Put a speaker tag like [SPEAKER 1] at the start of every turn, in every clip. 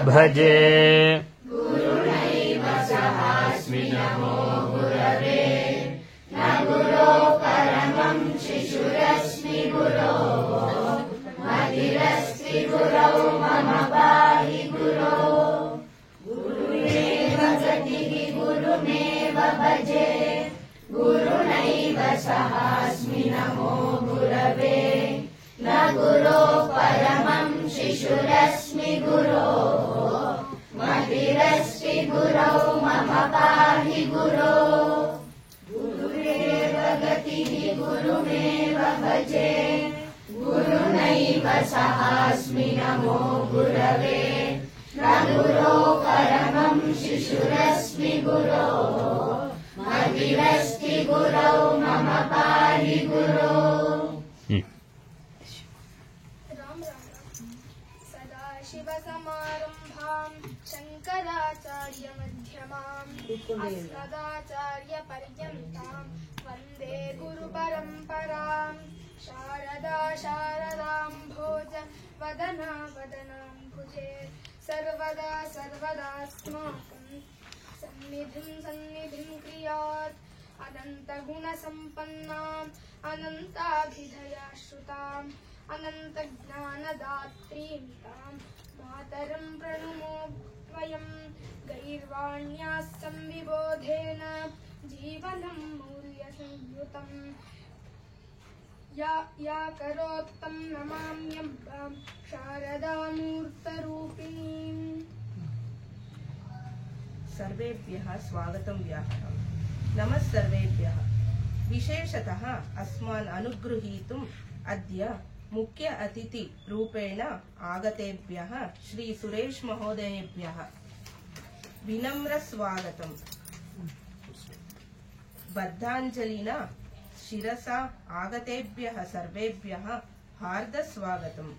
[SPEAKER 1] ಭಜೆ
[SPEAKER 2] ಸಹಾಸ್ಮಿ ನಮೋ ಗುರವೇ ನ ಗುರೋ ಪರಮಂ ಶಿಶುರಸ್ಮಿ ಗುರೋ ಮತಿರಸ್ಮಿ ಗುರೌ ಮಮ ಪಾಹಿ ಗುರೋ ಗುರುರೇವ ಗತಿಃ ಗುರುಮೇವ ಭಜೆ ಗುರುನೈವ ಸಹಾಸ್ಮಿ ನಮೋ ಗುರವೇ ನ ಗುರೋ ಪರಮಂ ಶಿಶುರಸ್ಮಿ ಗುರೋ ಮತಿರಸ್ಮಿ ಗುರೌ ಮಮ ಪಾಹಿ ಗುರೋ.
[SPEAKER 3] शिवसमारम्भाम् शङ्कराचार्यमध्यमाम् अस्मदाचार्यपर्यन्ताम् वन्दे गुरुपरम्पराम्. शारदा शारदाम्भोज वदना वदनाम्भुजे सर्वदा सर्वदास्माकम् सन्निधिं क्रियात्. अनन्तगुणसम्पन्नाम् अनन्ताभिधयाश्रुताम् अनन्तज्ञानदात्रीं तां मातरं प्रणुमो वयं. गैर्वाण्याः संविबोधेन जीवनं मौल्यसंयुतं या करोत्तं नमाम्यम्बां शारदामूर्तरूपिणीम्.
[SPEAKER 4] सर्वेभ्यः स्वागतं व्याहरम्. नमः सर्वेभ्यः. विशेषतः अस्मान् अनुगृहीतुम् अद्य मुख्य अतिथि रूपेण आगतेभ्यः श्री सुरेश महोदयेभ्यः विनम्र स्वागतम्. बद्धाञ्जलिना शिरसा आगतेभ्यः सर्वेभ्यः हार्द स्वागतम्.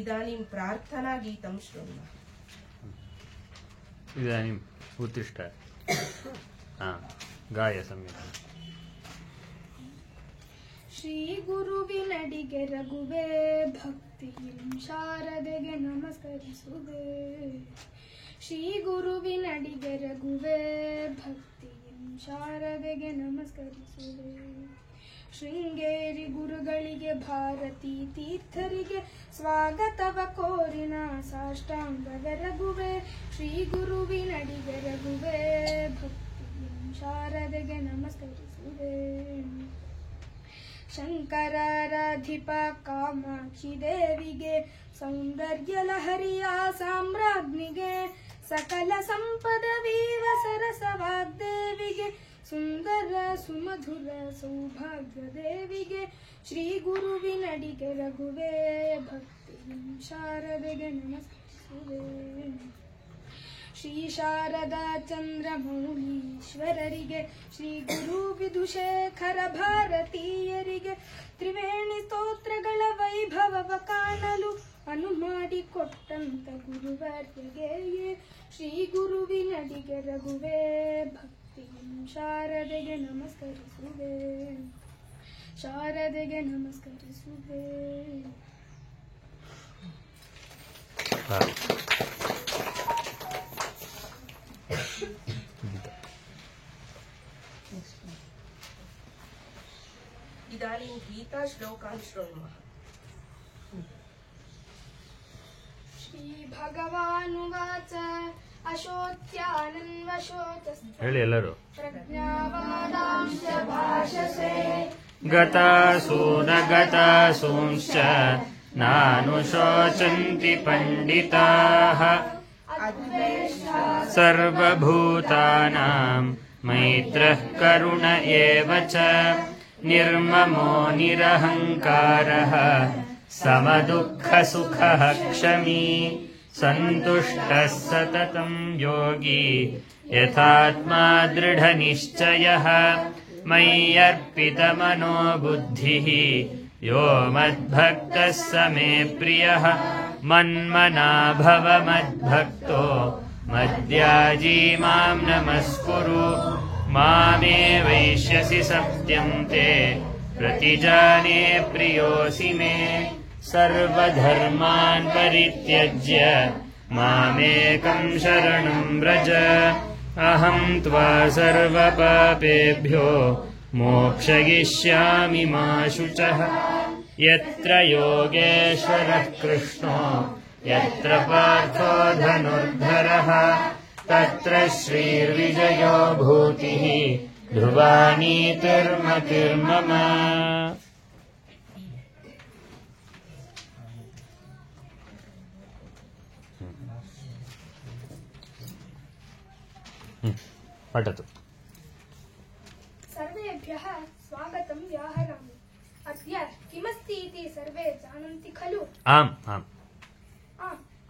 [SPEAKER 4] इदानीं प्रार्थना गीतं शृण्मः.
[SPEAKER 1] इदानीम् उत्तिष्ठ गाय सम्यक्.
[SPEAKER 3] ಶ್ರೀ ಗುರುವಿನಡಿಗೆ ರಘುವೇ ಭಕ್ತಿಯಿಂ ಶಾರದೆಗೆ ನಮಸ್ಕರಿಸುವೆ. ಶ್ರೀ ಗುರುವಿನಡಿಗೆ ರಘುವೇ ಭಕ್ತಿಯಿಂ ಶಾರದೆಗೆ ನಮಸ್ಕರಿಸುವೆ. ಶೃಂಗೇರಿ ಗುರುಗಳಿಗೆ ಭಾರತೀ ತೀರ್ಥರಿಗೆ ಸ್ವಾಗತವ ಕೋರಿನ ಸಾಷ್ಟಾಂಗವೇ ರಘುವೇ. ಶ್ರೀ ಗುರುವಿನಡಿಗೆ ರಘುವೇ ಭಕ್ತಿಯಿಂ ಶಾರದೆಗೆ ನಮಸ್ಕರಿಸುವೆ. ಶಂಕರಾರಾಧಿಪ ಕಾಮಾಕ್ಷಿ ದೇವಿಗೆ ಸೌಂದರ್ಯ ಲಹರಿಯ ಸಾಮ್ರಾಜ್ಞಿಗೆ ಸಕಲ ಸಂಪದ ವೀವ ಸರಸ ವಾಗ್ದೇವಿಗೆ ಸುಂದರ ಸುಮಧುರ ಸೌಭಾಗ್ಯ ದೇವಿಗೆ ಶ್ರೀ ಗುರುವಿನಡಿಗೆ ರಘುವೇ ಭಕ್ತಿಂ ಶಾರದೆಗೆ ನಮಸ್ಕರಿಸುವೆ. ಶ್ರೀ ಶಾರದಾ ಚಂದ್ರಮೌಳೀಶ್ವರರಿಗೆ ಶ್ರೀ ಗುರು ವಿಧುಶೇಖರ ಭಾರತೀಯರಿಗೆ ತ್ರಿವೇಣಿ ಸ್ತೋತ್ರಗಳ ವೈಭವವ ಕಾಣಲು ಅನುಮಾಡಿಕೊಟ್ಟಂತ ಗುರುವರ್ಯಗೆ ಶ್ರೀ ಗುರುವಿನಡಿಗೆ ರಘುವೇ ಭಕ್ತಿಂ ಶಾರದೆಗೆ ನಮಸ್ಕರಿಸುವೆ. ಶಾರದೆಗೆ ನಮಸ್ಕರಿಸುವೆ.
[SPEAKER 4] इदानीं गीता श्लोकान् शृण्मः.
[SPEAKER 3] ಶ್ರೀ ಭಗವಾನುವಾಚ ಅಶೋಚ್ಯಾನನ್ವಶೋಚಸ್ತ
[SPEAKER 1] ಹೇಳಿ ಎಲ್ಲರೂ.
[SPEAKER 3] ಪ್ರಜ್ಞಾವಾದಾಂಶ ಭಾಷಸೆ
[SPEAKER 1] ಗತಾಸೂನ ಗತಾಸೂಂಶ್ಚ ನಾನುಶೋಚಂತಿ ಪಂಡಿತಾಃ ಸರ್ವಭೂತಾನಾಂ ಮೈತ್ರಃ ಕರುಣ ಏವ ಚ ನಿರ್ಮಮೋ ನಿರಹಂಕಾರಃ ಸಮದುಃಖಸುಖಃ ಕ್ಷಮೀ ಸಂತುಷ್ಟಃ ಸತತಂ ಯೋಗಿ ಯಥಾತ್ಮಾ ದೃಢನಿಶ್ಚಯಃ ಮಯ್ಯರ್ಪಿತಮನೋ ಬುದ್ಧಿಃ ಯೋ ಮದ್ಭಕ್ತಃ ಸ ಮೇ ಪ್ರಿಯಃ ಮನ್ಮನಾ ಭವ ಮದ್ಭಕ್ತೋ ಮದ್ಯಾಜೀ ಮಾಂ ನಮಸ್ಕುರು ಮಾಮೇ ವೈಷ್ಯಸಿ ಸತ್ಯಂ ತೇ ಪ್ರತಿಜಾನೇ ಪ್ರಿಯೋಸಿ ಮೇ सर्वधर्मान् परित्यज्य मामेकं शरणं व्रज अहं त्वा सर्वपापेभ्यो मोक्षयिष्यामि मा शुचः यत्र योगेश्वरः कृष्णो यत्र पार्थो धनुर्धरः तत्र श्रीर्विजयो भूतिः ध्रुवानीतिर्मतिर्मम पठतु।
[SPEAKER 3] सर्वेभ्यः स्वागतं व्याहरामि। अद्य किमस्ति इति सर्वे जानन्ति खलु?
[SPEAKER 1] आम् आम्।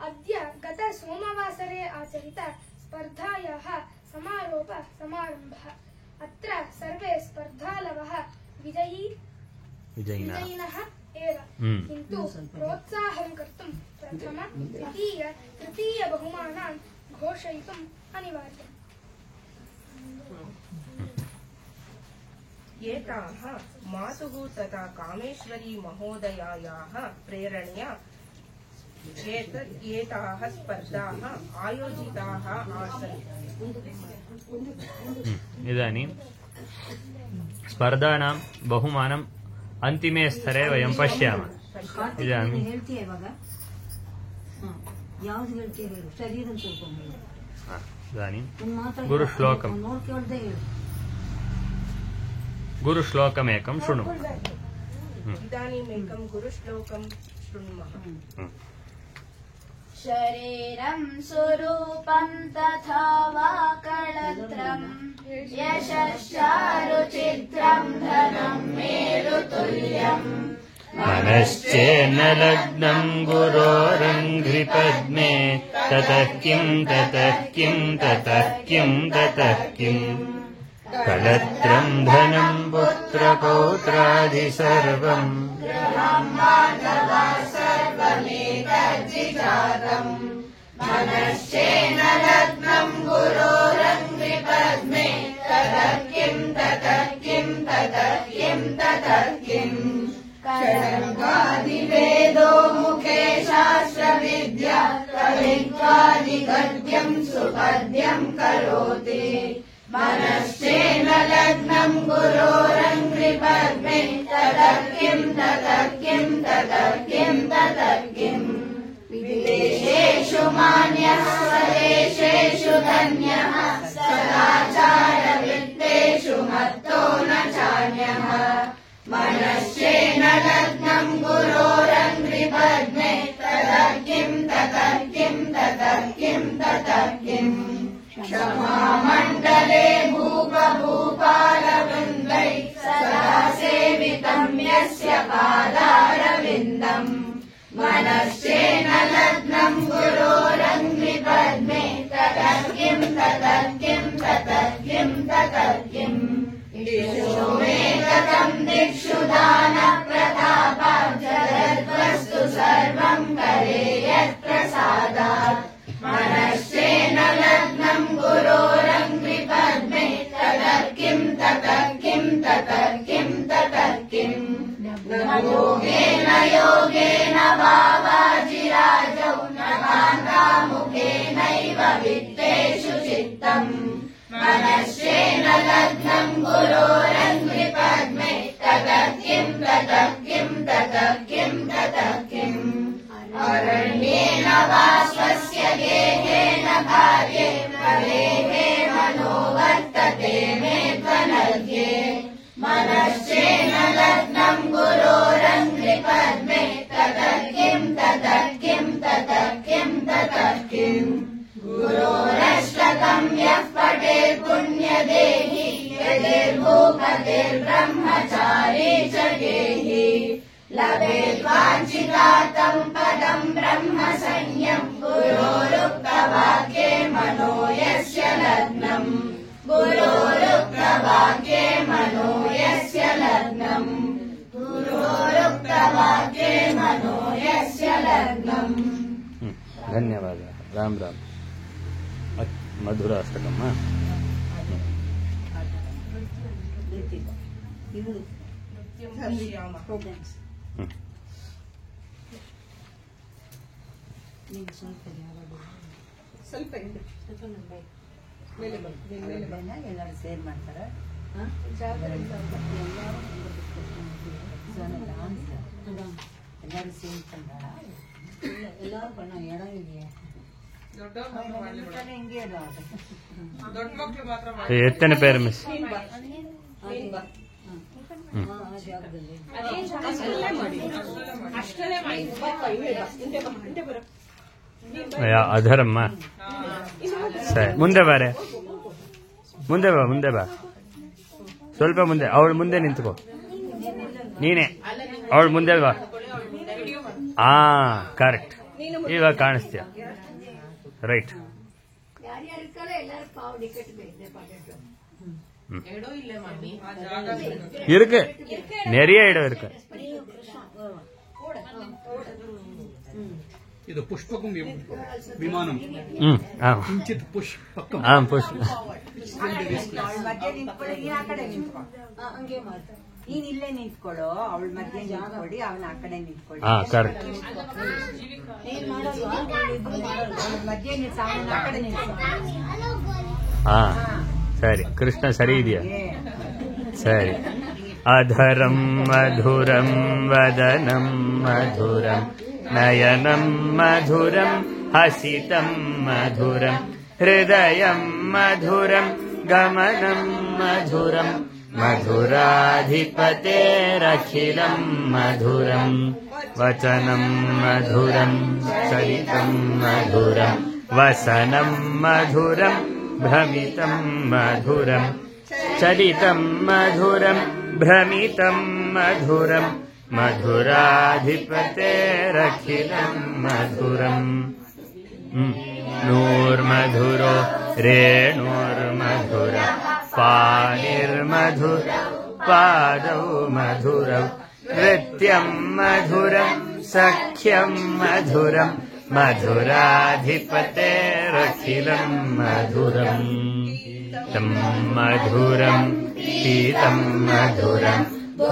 [SPEAKER 3] अद्य गत सोमवासरे आचरित स्पर्धायाः समारोप समारम्भः। अत्र सर्वे स्पर्धालवः विजयिनः एव, किन्तु प्रोत्साहं कर्तुं प्रथम द्वितीय तृतीय बहुमानान् घोषयितुम् अनिवार्यम्।
[SPEAKER 4] एताः मातुः तथा कामेश्वरी महोदयायाः प्रेरणया एताः स्पर्धाः आयोजिताः आसन्।
[SPEAKER 1] इदानीं स्पर्धानां बहुमानम् अन्तिमे स्तरे वयं पश्यामः। इदानीं गुरुश्लोकमेकं शृणुमः।
[SPEAKER 4] इदानीमेकं गुरुश्लोकं शृणुमः।
[SPEAKER 2] शरीरं स्वरूपं तथा वा कळत्रं यशश्चारुचित्रं धनं मेरुतुल्यम्
[SPEAKER 1] मनश्चेन्न लग्नं गुरोरङ्घ्रिपद्मे ततः किं ततः किं ततः किं ततः किम् कलत्रं धनं पुत्रपौत्रादि सर्वम्
[SPEAKER 2] मनश्चेन्न लग्नं गुरोरङ्घ्रिपद्मे ततः किं ततः किं ततः किं ततः किम् षड्गादिवेदो मुखे शास्त्रविद्या कवित्वादिगद्यं सुपद्यं करोति मनश्चेन्न लग्नं गुरोरङ्घ्रिपद्मे ततः किं ततः किं ततः किं ततः किम् विदेशेषु मान्यः स्वदेशेषु धन्यः सदाचारवृत्तेषु मत्तो न चान्यः मनश्चेन्न लग्नं गुरोरङ्घ्रिपद्मे ततः किं ततः किं ततः किं ततः किम् क्षमामण्डले भूपभूपालवृन्दै सदा सेवितं यस्य पादारविन्दम् मनश्चेन्न लग्नं गुरोरङ्घ्रिपद्मे ततः किं ततः किं ततः किं ततः किम् दिक्षु मे गतं दिक्षु दानप्रतापात् जगद्वस्तु सर्वं करे यत्प्रसादात् मनश्चेन्न लग्नं गुरोरङ्घ्रिपद्मे ततः किं ततः किं ततः किं ततः किम् योगेन योगेन वावाजिराजौ न कान्तामुखेनैव वित्तेषु चित्तम् मनश्चेन्न लग्नं गुरोरङ्घ्रिपद्मे ततः किं ततः किं ततः किं ततः किम् अरण्येन वा स्वस्य गेहेन भार्ये प्रदेहे मनोवर्तते मे त्वनद्ये मनश्चेन्न लग्नं गुरोरङ्घ्रिपद्मे ततः किं ततः किं ततः किं ततः किम् गुरोरष्टकं यः पठेत् पुण्यदेहि यदिर्भूपतिर्ब्रह्मचारी च गेहि लभेत् वाञ्छितार्थं पदं ब्रह्म संज्ञं गुरोरुक्तवाक्ये मनो यस्य लग्नम् गुरोरुक्तवाक्ये मनो यस्य लग्नम् गुरोरुक्तवाक्ये मनो यस्य लग्नम्।
[SPEAKER 1] धन्यवादः। राम राम। मधुराष्टकं
[SPEAKER 4] नृत्यं पश्यामः। ಸ್ವಲ್ಪ
[SPEAKER 2] ಎಲ್ಲರೂ ಸೇರ್ ಮಾಡ್ತಾರೆ. ಎಲ್ಲರೂ ಸೇರ್ಕೊಂಡ ಎಲ್ಲರೂ ಬಣ್ಣ ಎಡ ಇದೆಯಾ ಹಿಂಗೆ
[SPEAKER 4] ದೊಡ್ಡ ಮಕ್ಕಳು ಮಾತ್ರ
[SPEAKER 1] ಎತ್ತನೆ ಪೇರು ಮಿಸ್. ಅಧರಮ್ಮ ಸರಿ, ಮುಂದೆ ಬಾರೆ, ಮುಂದೆ ಬಾ, ಮುಂದೆ ಬಾ, ಸ್ವಲ್ಪ ಮುಂದೆ. ಅವಳು ಮುಂದೆ ನಿಂತ್ಕೋ, ನೀನೆ ಅವಳು ಮುಂದೆ ಬಾ. ಕರೆಕ್ಟ್, ಇವಾಗ ಕಾಣಿಸ್ತೀಯ. ರೈಟ್. இருக்கு, நிறைய இடம் இருக்கு.
[SPEAKER 5] ಇದು ಪುಷ್ಪಕಂ ವಿಮಾನಂ. ಕಿಂಚಿತ್ ಪುಷ್ಪಕಂ.
[SPEAKER 1] ಪುಷ್ಪ.
[SPEAKER 2] ನೀನ್ ಇಲ್ಲೇ ನಿಂತ್ಕೊಳ್ಳೋ, ಅವಳ ಮಧ್ಯೆ ನಿಂತ್ಕೊಳ್ಳಿ, ಅವನ ಆ ಕಡೆ ನಿಂತ್ಕೊಳ್ಳಿ.
[SPEAKER 1] ಕರೆಕ್ಟ್.
[SPEAKER 2] ಮಧ್ಯೆ ಆ ಕಡೆ ನಿಂತ್ಕೊಳ್ಳಿ.
[SPEAKER 1] ಸರಿ, ಕೃಷ್ಣ ಸರಿ ಇದೆಯಾ? ಸರಿ. ಅಧರಂ ಮಧುರಂ ವದನಂ ಮಧುರಂ ನಯನಂ ಮಧುರಂ ಹಸಿತಂ ಮಧುರಂ ಹೃದಯಂ ಮಧುರಂ ಗಮನಂ ಮಧುರಂ ಮಧುರಾಧಿಪತೇರಖಿಲಂ ಮಧುರಂ ವಚನಂ ಮಧುರಂ ಚರಿತಂ ಮಧುರಂ ವಸನಂ ಮಧುರಂ ಭ್ರಮಿತಂ ಮಧುರಂ ಚಲಿತಂ ಮಧುರಂ ಭ್ರಮಿತಂ ಮಧುರಂ ಮಧುರಾಧಿಪತೇರಖಿಲಂ ಮಧುರಂ. ನೂರ್ಮಧುರೋ ರೇಣುರ್ಮಧುರ ಪಾಣಿರ್ಮಧುರ ಪಾದೌ ಮಧುರೌ ನೃತ್ಯಂ ಮಧುರಂ ಸಖ್ಯಂ ಮಧುರಂ ಮಧುರಾಧಿಪತೇರಖಿಲಂ ಮಧುರಂ. ತಂ ಮಧುರಂ ಪೀತಂ ಮಧುರಂ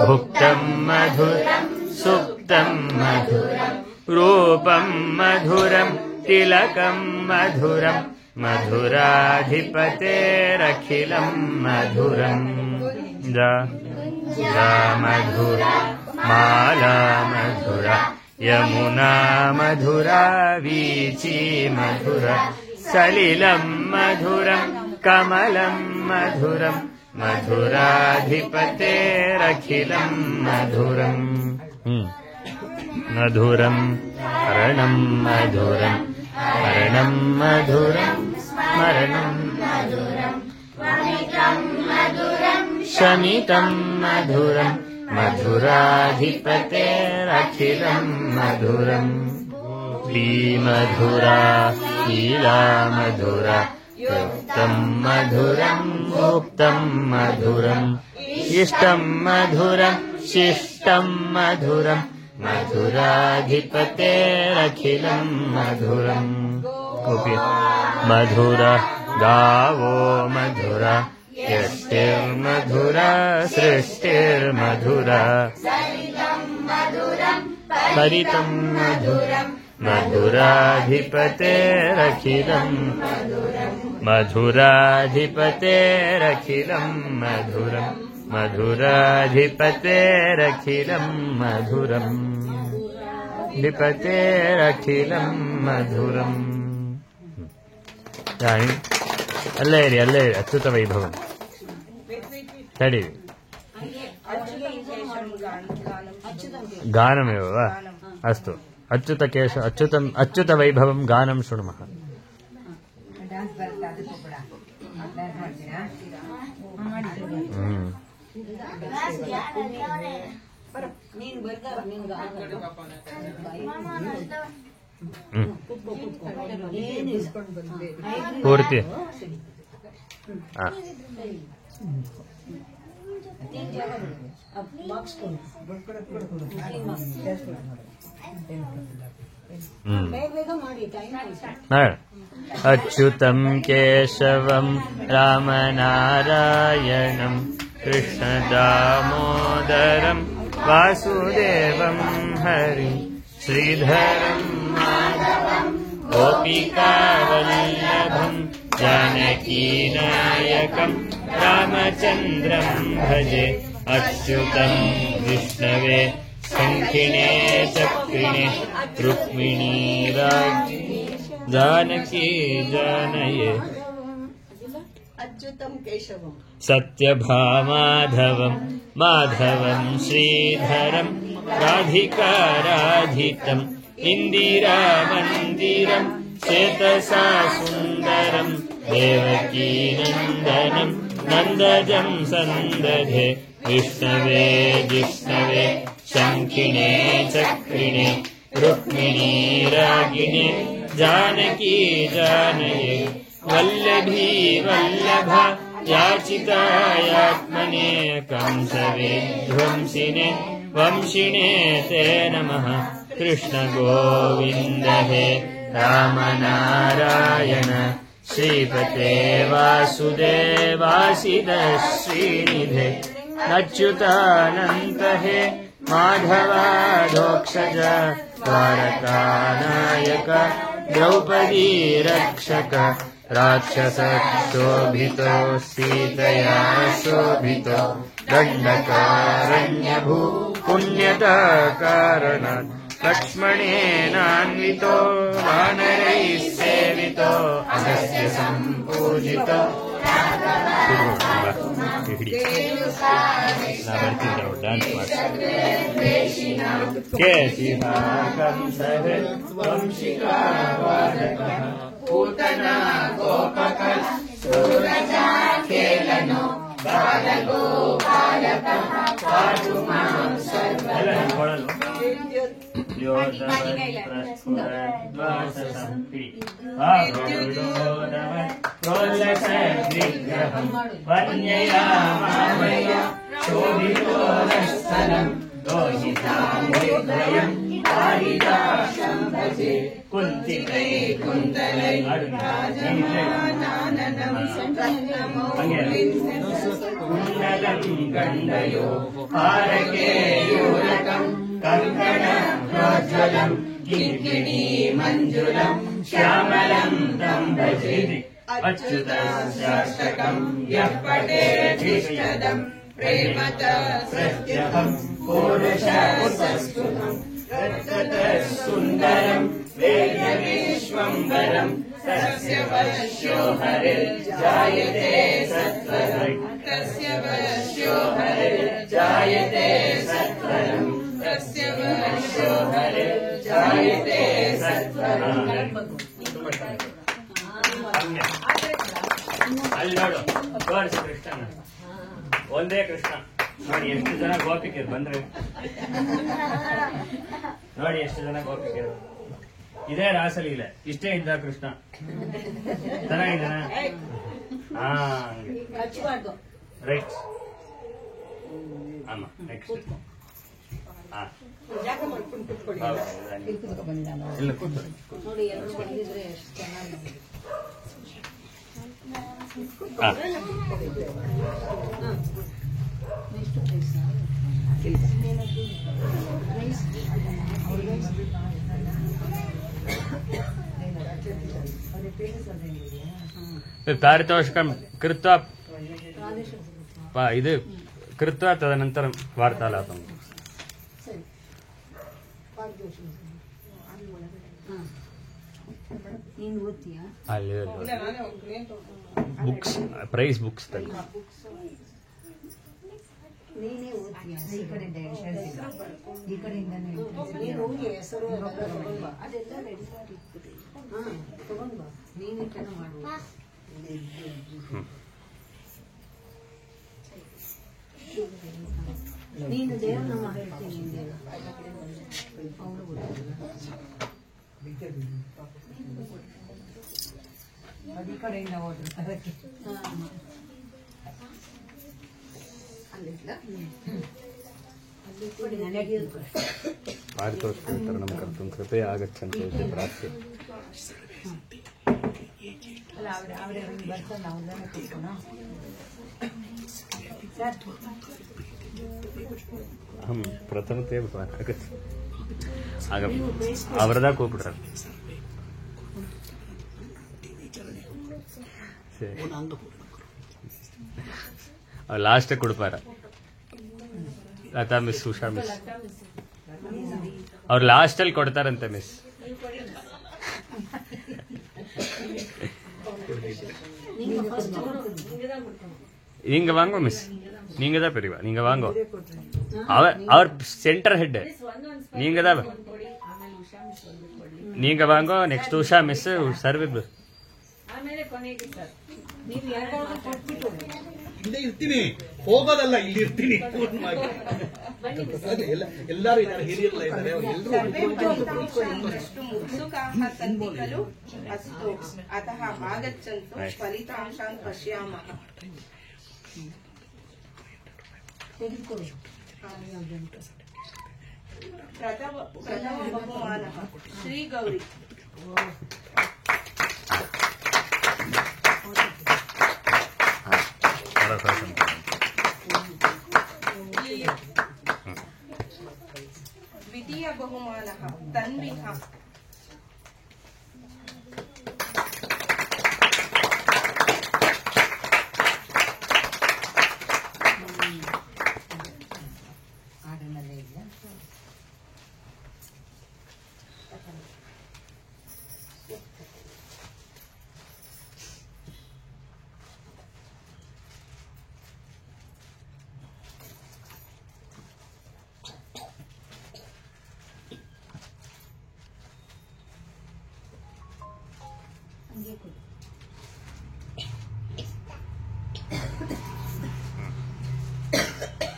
[SPEAKER 1] ಭುಕ್ತಂ ಮಧುರಂ ಸುಪ್ತಂ ಮಧುರಂ ರೂಪಂ ಮಧುರಂ ತಿಲಕಂ ಮಧುರಂ ಮಧುರಾಧಿಪತೇರಖಿಲಂ ಮಧುರಂ. ಮಧುರ ಮಾಲಾ ಮಧುರ ಯಮುನಾ ಮಧುರ ವೀಚಿ ಮಧುರ ಸಲಿಲಂ ಮಧುರಂ ಕಮಲಂ ಮಧುರಂ ಮಧುರಾಧಿಪತೇರಖಿಲಂ ಮಧುರಂ. ಮಧುರಂ ಹರಣಂ ಮಧುರಂ ಹರಣಂ ಮಧುರಂ ಸ್ಮರಣಂ ಶಮಿತಂ ಮಧುರಂ ಮಧುರಾಧಿಪತೇರಖಿಲಂ ಮಧುರಂ. ಶ್ರೀಮಧುರಾ ಶೀಲಾ ಮಧುರ ಯುಕ್ತಂ ಮಧುರಂ ಮುಕ್ತಂ ಮಧುರಂ ಇಷ್ಟಂ ಮಧುರಂ ಶಿಷ್ಟಂ ಮಧುರಂ ಮಧುರಾಧಿಪತೇರಖಿಲಂ ಮಧುರಂ. ಮಧುರ ಗಾವೋ ಮಧುರ ಯಷ್ಟಿರ್ಮಧುರ ಸೃಷ್ಟಿರ್ಮಧುರ ಪರಿತಂ ಮಧುರಂ ಮಧುರಾಧಿಪತೇರಖಿಲಂ ಮಧುರಾಧಿಪತೇರಖಿಲಂ ಮಧುರಂ ಮಧುರಾಧಿಪತೇರಖಿಲಂ ಮಧುರಂ ಧಿಪತೇರಖಿಲಂ ಮಧುರಂ. ಅಲ್ಲೇ ಇರಿ, ಅಲ್ಲೇ ಇರಿ. ಅಚ್ಯುತ ವೈಭವಂ ತಡಿ. ಗಾನಮೇವ ವಾ? ಅಸ್ತು. ಅಚ್ಯುತ ಕೇಶ ಅಚ್ಯುತಂ ಅಚ್ಯುತ ವೈಭವಂ ಗಾನಂ ಶೃಣ್ಮಃ. ಪೂರ್ತಿ ಅಚ್ಯುತಂ ಕೇಶವಂ ರಾಮನಾರಾಯಣಂ ಕೃಷ್ಣ ದಾಮೋದರಂ ವಾಸುದೇವಂ ಹರಿ ಶ್ರೀಧರಂ ಮಾಧವಂ गोपिकावल्लभम् जानकीनायकम् रामचन्द्रम् भजे अच्युतम् विष्णवे शङ्खिणे चक्रिणे रुक्मिणी जानकी जानये
[SPEAKER 2] अच्युतम् केशवम्
[SPEAKER 1] सत्यभामाधवम् माधवम् श्रीधरम् राधिकाराधितम् इन्दिरामन्दिरम् चेतसा सुन्दरम् देवकीनन्दनम् नन्दजम् सन्दधे विष्णवे जिष्णवे शङ्खिणे चक्रिणे रुक्मिणी रागिणे जानकी जानये वल्लभी वल्लभा याचितायात्मने कंसवे ध्वंसिने वंशिने ते नमः कृष्ण गोविन्द हे रामनारायण श्रीपते वासुदेवासिद श्रीनिधे अच्युतानन्त हे माधवाधोक्षज द्वारकानायक द्रौपदी रक्षक राक्षसक्षोभितो सीतया शोभितो दण्डकारण्यभू पुण्यता कारणात् लक्ष्मणेनान्वितो वानरैः सेवितो अगस्त्य सम्पूजितो डान्स् वंशिका पूतना गोपक खेलनो बालगोपालकः पातु मां सर्वं वन्यया मामया शोभितोरस्थलम् दोषिताम् कालिदासं भजे कुन्तिकै कुन्तलै राजमानाननं कुण्डलं गण्डयो हारकेयूरकम् कङ्कणप्रोज्ज्वलं किङ्किणी मञ्जुलं श्यामलं तं भजे अच्युतस्याष्टकं यः पठेदिष्टदं प्रेमत सत्यहं पुरुषसंस्कृतम् सुन्दरं वेदविश्वम्बरं तस्य वश्यो हरिर्जायते सत्वरं तस्य वश्यो हरिर्जायते सत्वरं तस्य वश्यो हरिर्जायते सत्वरं ಅಲ್ಲಿ ನೋಡು ತೋರಿಸಿ ಕೃಷ್ಣನ ಒಂದೇ ಕೃಷ್ಣ ನೋಡಿ ಎಷ್ಟು ಜನ ಗೋಪಿಕೆರು ಬಂದ್ರೆ ನೋಡಿ ಎಷ್ಟು ಜನ ಗೋಪಿಕೆರು ಇದೇ ರಾಸಲೀಲೆ ಇಷ್ಟೇ ಇದ್ದ ಕೃಷ್ಣ ಚೆನ್ನಾಗಿದ್ದಾನ ಹಾ ರೈಟ್ ಆಮ ನೆಕ್ಸ್ಟ್ ಇಲ್ಲ ಕೂತ್ಕೊಳ್ಳಿ पारितोषिकं कृत्वा ಇದು कृत्वा तदनन्तरं वार्तालापम् ಅಲ್ಲಿ ಬುಕ್ಸ್ ಪ್ರೈಸ್ ಬುಕ್ಸ್ ತಲ್ಲಿ
[SPEAKER 2] ನೀನೇ ಓದ್ತೀಯ ಈ ಕಡೆಯಿಂದ ಈ ಕಡೆಯಿಂದಾನೆ ಹೆಸರು ಅದೆಲ್ಲ ರೆಡಿ ಮಾಡಿ ತಗೊಂಡ್ ಬಾ ನೀನು ಕೆನ ಮಾಡು ನೀನು ದೇವರನ್ನ ಹೇಳ್ತೀನಿ ಅವನು ಅದು ಈ ಕಡೆಯಿಂದ ಹೋದ್ರು ಅದಕ್ಕೆ
[SPEAKER 1] पारितोषिकवितरणं कर्तुं कृपया आगच्छन्तु इति प्रार्थ्ये अहं प्रथमतया आगच्छामि आवरदा ಕೂಪಿಡ್ತಾರೆ ಲಾಸ್ಟ್ ಕೊಡ್ಪಾರ ಲತಾ ಮಿಸ್, ಉಷಾ ಮಿಸ್ ಅವ್ರು ಲಾಸ್ಟಲ್ಲಿ ಕೊಡ್ತಾರಂತೆ ಮಿಸ್. நீங்க வாங்கோ மிஸ், நீங்க தான் பெரியவா, நீங்க வாங்கோ. அவர் சென்டர் ஹெட், நீங்க தான், நீங்க வாங்கோ. ನೆಕ್ಸ್ಟ್ ಉಷಾ ಮಿಸ್, ಸರ್ವಿದ್
[SPEAKER 5] ಇಲ್ಲೇ ಇರ್ತೀನಿ, ಹೋಗೋದಲ್ಲ, ಇಲ್ಲಿ ಇರ್ತೀನಿ. ಎಲ್ಲರೂ ಇದ್ದಾರೆ, ಹಿರಿಯರೆಲ್ಲ ಇದ್ದಾರೆ,
[SPEAKER 2] उत्सुकाः सन्ति खलु? अस्तु, अतः आगच्छन्तु, फलितांशान् पश्यामः. प्रथम बहुमानः श्रीगौरी. द्वितीय बहुमानः तन्विः.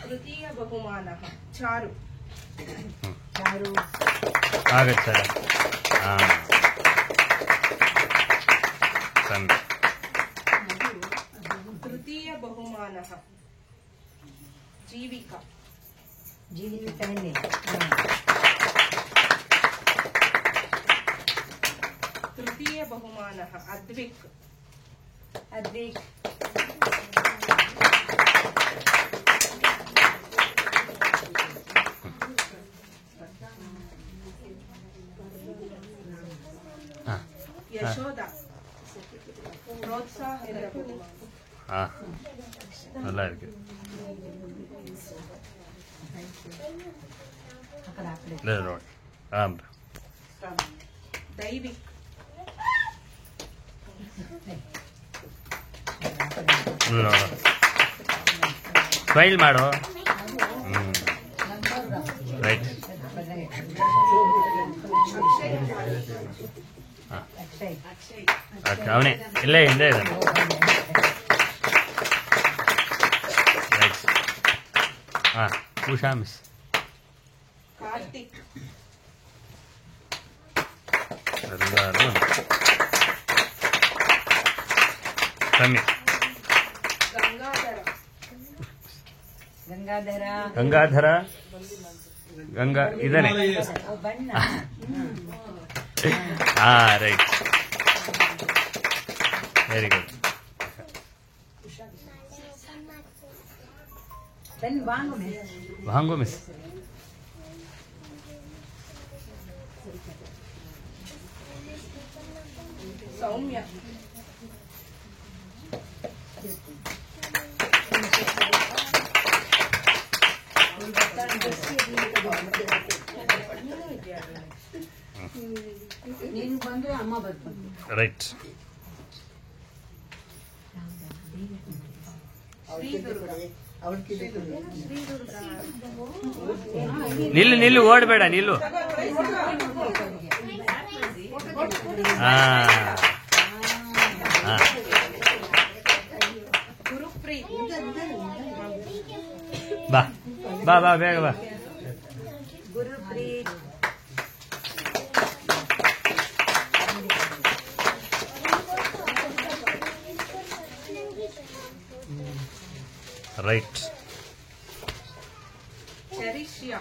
[SPEAKER 2] तृतीय बहुमानः चारु.
[SPEAKER 1] ಆಗತ್ತೆ.
[SPEAKER 2] तृतीय बहुमानः जीविका. तृतीय बहुमानः अद्विक्. यशोदा. प्रोत्साहनದ ಬಹುಮಾನ.
[SPEAKER 1] நல்லா இருக்கு.
[SPEAKER 2] ದೈವಿಕ್.
[SPEAKER 1] ಸ್ಮೈಲ್ ಮಾಡು. ರೈಟ್. ಅವನೇ ಇಲ್ಲೇ ಹಿಂದೆ ಇದ್ದಾನೆ. ರೈಟ್. ಉಷಾ ಮಿಸ್.
[SPEAKER 2] ಕಾರ್ತಿಕ್.
[SPEAKER 1] ಎಲ್ಲರೂ ಕಮ್ಮಿ. ಗಂಗಾಧರ ಗಂಗಾ ಇದಾನೆ. Right, very good. ವಾಂಗೋ ಮಿಸ್.
[SPEAKER 2] ಸೌಮ್ಯ.
[SPEAKER 6] ನೀನು ಬಂದು ಅಮ್ಮ ಬರ್ತೀನಿ.
[SPEAKER 1] ರೈಟ್. ನಿಲ್ಲು ನಿಲ್ಲು, ಓಡಬೇಡ, ನಿಲ್ಲು.
[SPEAKER 2] ಗುರುಪ್ರೀತ್.
[SPEAKER 1] ಬಾ ಬಾ ಬಾ, ಬೇಗ ಬಾ.
[SPEAKER 6] ಗುರುಪ್ರೀತ್.
[SPEAKER 1] ರೈಟ್.
[SPEAKER 2] ಚರಿಷ್ಯಾ.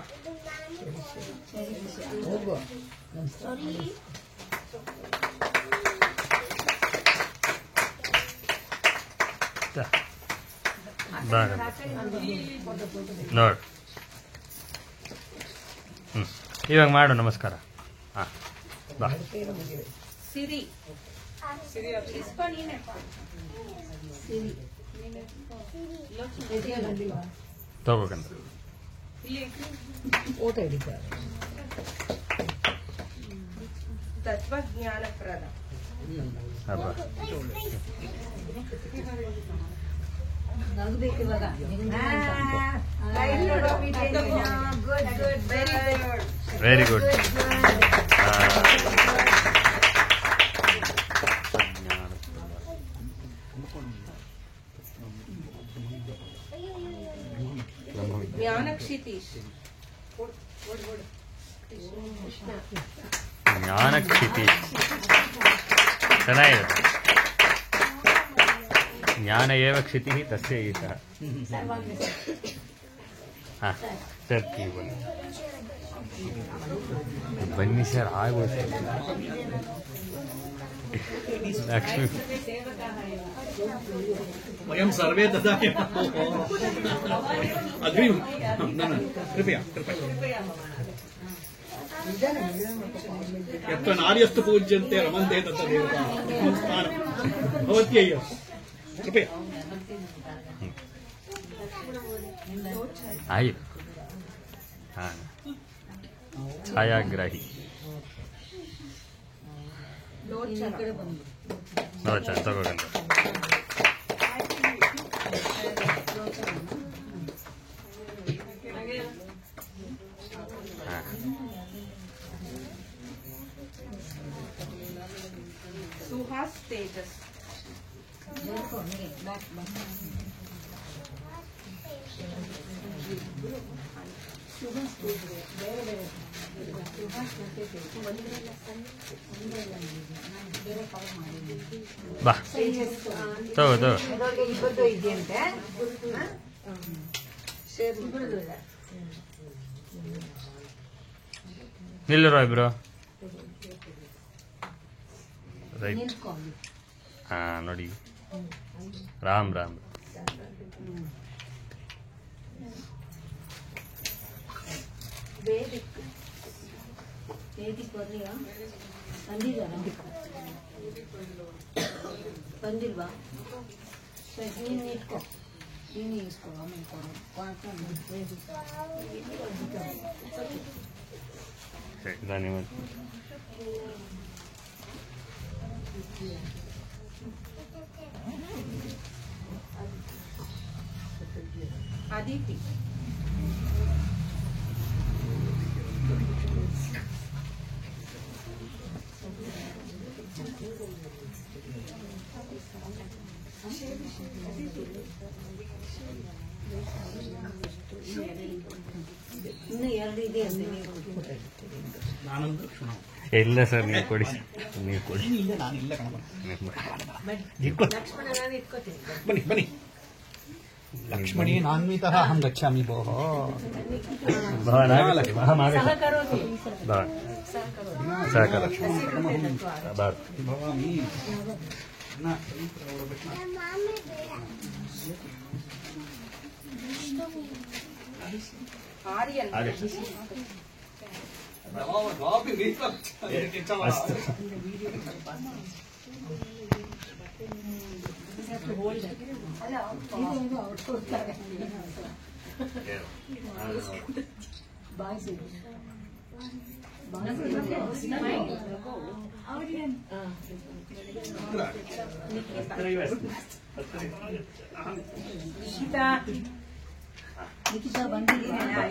[SPEAKER 1] ನೋಡು. ಇವಾಗ ಮಾಡು ನಮಸ್ಕಾರ. ಬಾ.
[SPEAKER 2] ಸಿರಿ.
[SPEAKER 1] ತಗೋಕಂತ
[SPEAKER 6] ಓಟ ಹಿಡಿತಾರೆ.
[SPEAKER 4] ತತ್ವಜ್ಞಾನಪ್ರದ
[SPEAKER 1] ಹಬ್ಬ
[SPEAKER 6] ನಗಬೇಕು ಇವಾಗ.
[SPEAKER 1] Very good.
[SPEAKER 4] ಜ್ಞಾನಕ್ಷಿತೀಶ್
[SPEAKER 1] ಜ್ಞಾನಕ್ಷಿತಿ ಚೆನ್ನಾಗಿದೆ. ಜ್ಞಾನ ಏವ ಕ್ಷಿತಿ ತಸ್ಯ ಈತಃ. ಹಾಂ ಸರ್ ಬನ್ನಿ ಸರ್ ಆಗೋಯ್ತು. ಲಕ್ಷ್ಮೀ
[SPEAKER 5] ವಯಂ ಸರ್ವೇ ತದಾ ಅಗ್ರಿ ಕೃಪಯಾ ಯತ್ರ ನಾರ್ಯಸ್ತು ಪೂಜ್ಯಂತೆ ರಮಂತೆ ತತ್ರ ದೇವತಾ ನಮಸ್ಕಾರ ಭವತ್ಯಯ್ಯ ಕೃಪಯಾ.
[SPEAKER 1] ಆಯ್ತು. ಹಾಂ ಛಾಯಾಗ್ರಾಹಿ ನೋಚ ತಗೋಗಂತ.
[SPEAKER 4] ಸುಹಾಸ್ ತೇಜಸ್
[SPEAKER 1] ಬಾ ತಗೋ ತಗೋ.
[SPEAKER 6] ಇಬ್ಬರದು ಇದೆಯಂತೆ.
[SPEAKER 1] ನಿಲ್ಲರೋ ಇಬ್ರು. ರೈಟ್. ಹಾಂ ನೋಡಿ ರಾಮ್ ರಾಮ್.
[SPEAKER 6] ಬಂದಿಲ್ವಾ? ನೀನು ಇಟ್ಕೋ, ನೀನು ಇಸ್ಕೋ, ಆಮೇಲೆ
[SPEAKER 1] ಧನ್ಯವಾದ.
[SPEAKER 4] ಅದಿತಿ
[SPEAKER 6] ಇನ್ನು 2 ಇದೆ ಅಂದ್ರೆ
[SPEAKER 5] ನಾನೊಂದು
[SPEAKER 1] ಇಲ್ಲ ಸರ್ ನೀವು ಕೊಡಿ, ನೀವು ಕೊಡಿ.
[SPEAKER 5] ಇಲ್ಲ ನಾನಿಲ್ಲ ಕಣಪ್ಪ.
[SPEAKER 6] ಲಕ್ಷ್ಮಣ ನಾನು ಇಟ್ಕೋತೀನಿ.
[SPEAKER 5] ಬನ್ನಿ ಬನ್ನಿ. ಲಕ್ಷ್ಮಣಿ ನಾನ್ವಿತಃ ಅಹಂ ಗಚ್ಚಾಮಿ ಭೋಃ.
[SPEAKER 1] ಸಹಕಾರ
[SPEAKER 5] ಭವಾಮಿ
[SPEAKER 4] ಆರ್ಯನ್
[SPEAKER 1] ಅಸ್ತು.
[SPEAKER 6] ನಿಖಿತಾ ಬಂದಿದ್ದೀರಾ?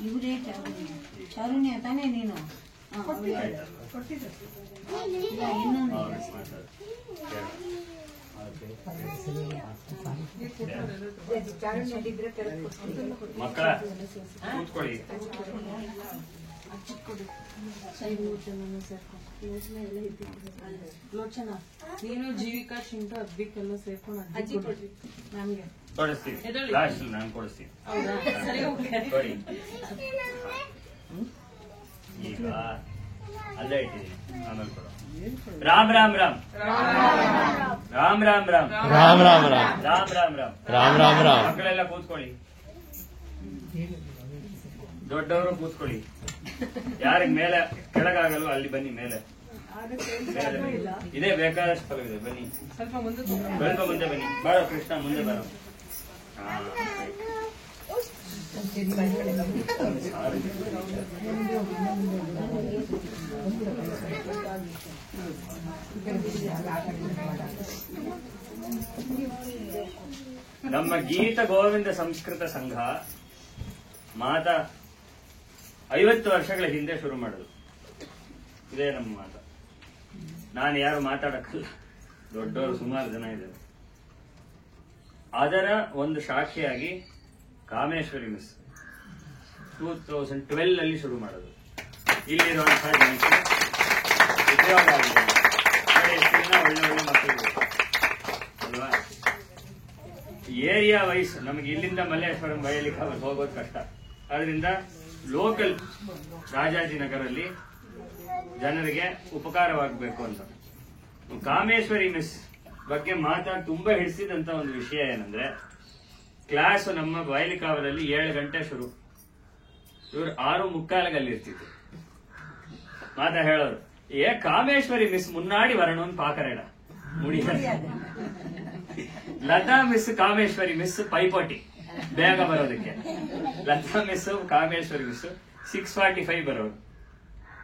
[SPEAKER 6] ಇವರೇ ಚಾರುಣ್ಯ ತಾನೇ ನೀನು? ಇನ್ನೊಂದು ಚಾರುಣ್ಯ ಇದ್ರೆ
[SPEAKER 1] ಮಕ್ಕಳ ಕೂತ್ಕೊಳ್ಳಿ.
[SPEAKER 6] ಲೋಚನಾ
[SPEAKER 4] ನೀನು ಜೀವಿಕಾ ಶಿಂಟು ಅದ್ವಿಕೆಲ್ಲ ಸೇರ್ಕೊಂಡು
[SPEAKER 6] ಅಜ್ಜಿ ಕೊಡ್ರಿ
[SPEAKER 4] ನಮ್ಗೆ
[SPEAKER 1] ಕೊಡಿಸ್ತೀನಿ, ಲಾಸ್ಟ್ ನಾನು ಕೊಡಿಸ್ತೀನಿ. ಕೊಡಿ. ಈಗ ಅಲ್ಲೇ ಇಟ್ಟಿದ್ದೀನಿ, ಆಮೇಲೆ ಕೊಡು. ರಾಮ್ ರಾಮ್ ರಾಮ್ ರಾಮ್ ರಾಮ್ ರಾಮ್
[SPEAKER 7] ರಾಮ್ ರಾಮ್ ರಾಮ್
[SPEAKER 1] ರಾಮ್ ರಾಮ್ ರಾಮ್
[SPEAKER 7] ರಾಮ್ ರಾಮ್ ರಾಮ್.
[SPEAKER 1] ಮಕ್ಕಳೆಲ್ಲ ಕೂತ್ಕೊಳ್ಳಿ, ದೊಡ್ಡವರು ಕೂತ್ಕೊಳ್ಳಿ. ಯಾರಿಗೆ ಮೇಲೆ ಕೆಳಗಾಗಲ್ವೋ ಅಲ್ಲಿ ಬನ್ನಿ, ಮೇಲೆ ಇದೇ ಬೇಕಾದಷ್ಟು ಸ್ಥಳವಿದೆ, ಬನ್ನಿ.
[SPEAKER 4] ಸ್ವಲ್ಪ ಮುಂದೆ
[SPEAKER 1] ಸ್ವಲ್ಪ ಮುಂದೆ ಬನ್ನಿ. ಬಾರೋ ಕೃಷ್ಣ, ಮುಂದೆ ಬಾರೋ. ನಮ್ಮ ಗೀತ ಗೋವಿಂದ ಸಂಸ್ಕೃತ ಸಂಘ ಮಾತ 50 ವರ್ಷಗಳ ಹಿಂದೆ ಶುರು ಮಾಡೋದು. ಇದೇ ನಮ್ಮ ಮಾತ. ನಾನು ಯಾರು ಮಾತಾಡಕ್ಕಲ್ಲ, ದೊಡ್ಡವರು ಸುಮಾರು ಜನ ಇದ್ದಾರೆ. ಅದರ ಒಂದು ಶಾಖೆಯಾಗಿ ಕಾಮೇಶ್ವರಿ ಮಿಸ್ 2012 ಅಲ್ಲಿ ಶುರು ಮಾಡೋದು. ಇಲ್ಲಿರುವಂತಹ ಜನಕ್ಕೆ ಉದ್ಯೋಗ ಆಗಿದೆ, ಒಳ್ಳೆ ಒಳ್ಳೆ ಮಕ್ಕಳು ಅಲ್ವಾ. ಏರಿಯಾ ವೈಸ್ ನಮಗೆ ಇಲ್ಲಿಂದ ಮಲ್ಲೇಶ್ವರಂ ಬಯಲಿಕ್ಕೆ ಹೋಗೋದು ಕಷ್ಟ. ಅದರಿಂದ ಲೋಕಲ್ ರಾಜಾಜಿನಗರಲ್ಲಿ ಜನರಿಗೆ ಉಪಕಾರವಾಗಬೇಕು ಅಂತ ಕಾಮೇಶ್ವರಿ ಮಿಸ್ ಬಗ್ಗೆ ಮಾತಾಡಿ ತುಂಬಾ ಹಿಡಿಸಿದಂತ ಒಂದು ವಿಷಯ ಏನಂದ್ರೆ, ಕ್ಲಾಸ್ ನಮ್ಮ ಬಯಲಿಕಾವಲಲ್ಲಿ 7 ಗಂಟೆ ಶುರು, ಇವರು 6:45 ಇರ್ತಿದ್ರು. ಮಾತಾ ಹೇಳೋರು, ಕಾಮೇಶ್ವರಿ ಮಿಸ್ ಮುನ್ನಾಡಿ ವರಣೋನ್ ಪಾಕರೇಡ ಮುಡಿ. ಲತಾ ಮಿಸ್ ಕಾಮೇಶ್ವರಿ ಮಿಸ್ ಪೈಪೋಟಿ ಬೇಗ ಬರೋದಕ್ಕೆ. ಲತಾ ಮಿಸ್ ಕಾಮೇಶ್ವರಿ ಮಿಸ್ 6:45 ಬರೋರು.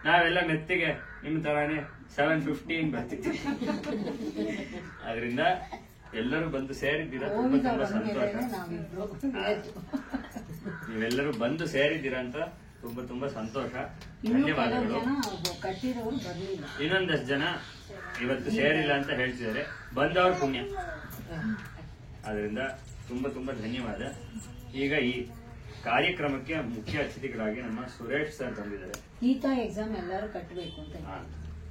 [SPEAKER 1] ನಾವೆಲ್ಲ ಮೆತ್ತಿಗೆ ನಿಮ್ ತರಾನೇ 7:15 ಬರ್ತಿದ್ವಿ. ಅದರಿಂದ ಎಲ್ಲರೂ ಬಂದು ಸೇರಿದ್ದೀರಾ, ತುಂಬಾ ತುಂಬಾ ಸಂತೋಷ. ನೀವೆಲ್ಲರೂ ಬಂದು ಸೇರಿದ್ದೀರಾ ಅಂತ ತುಂಬಾ ತುಂಬಾ ಸಂತೋಷ, ಧನ್ಯವಾದಗಳು. ಇನ್ನೊಂದಷ್ಟು ಜನ ಇವತ್ತು ಸೇರಿಲ್ಲ ಅಂತ ಹೇಳ್ತಿದ್ದಾರೆ, ಬಂದವ್ರ ಪುಣ್ಯ. ಅದರಿಂದ ತುಂಬಾ ತುಂಬಾ ಧನ್ಯವಾದ. ಈಗ ಈ ಕಾರ್ಯಕ್ರಮಕ್ಕೆ ಮುಖ್ಯ ಅತಿಥಿಗಳಾಗಿ ನಮ್ಮ ಸುರೇಶ್ ಸರ್ ಬಂದಿದ್ದಾರೆ.
[SPEAKER 6] ಗೀತಾ ಎಕ್ಸಾಮ್ ಎಲ್ಲರೂ ಕಟ್ಟಬೇಕು ಅಂತ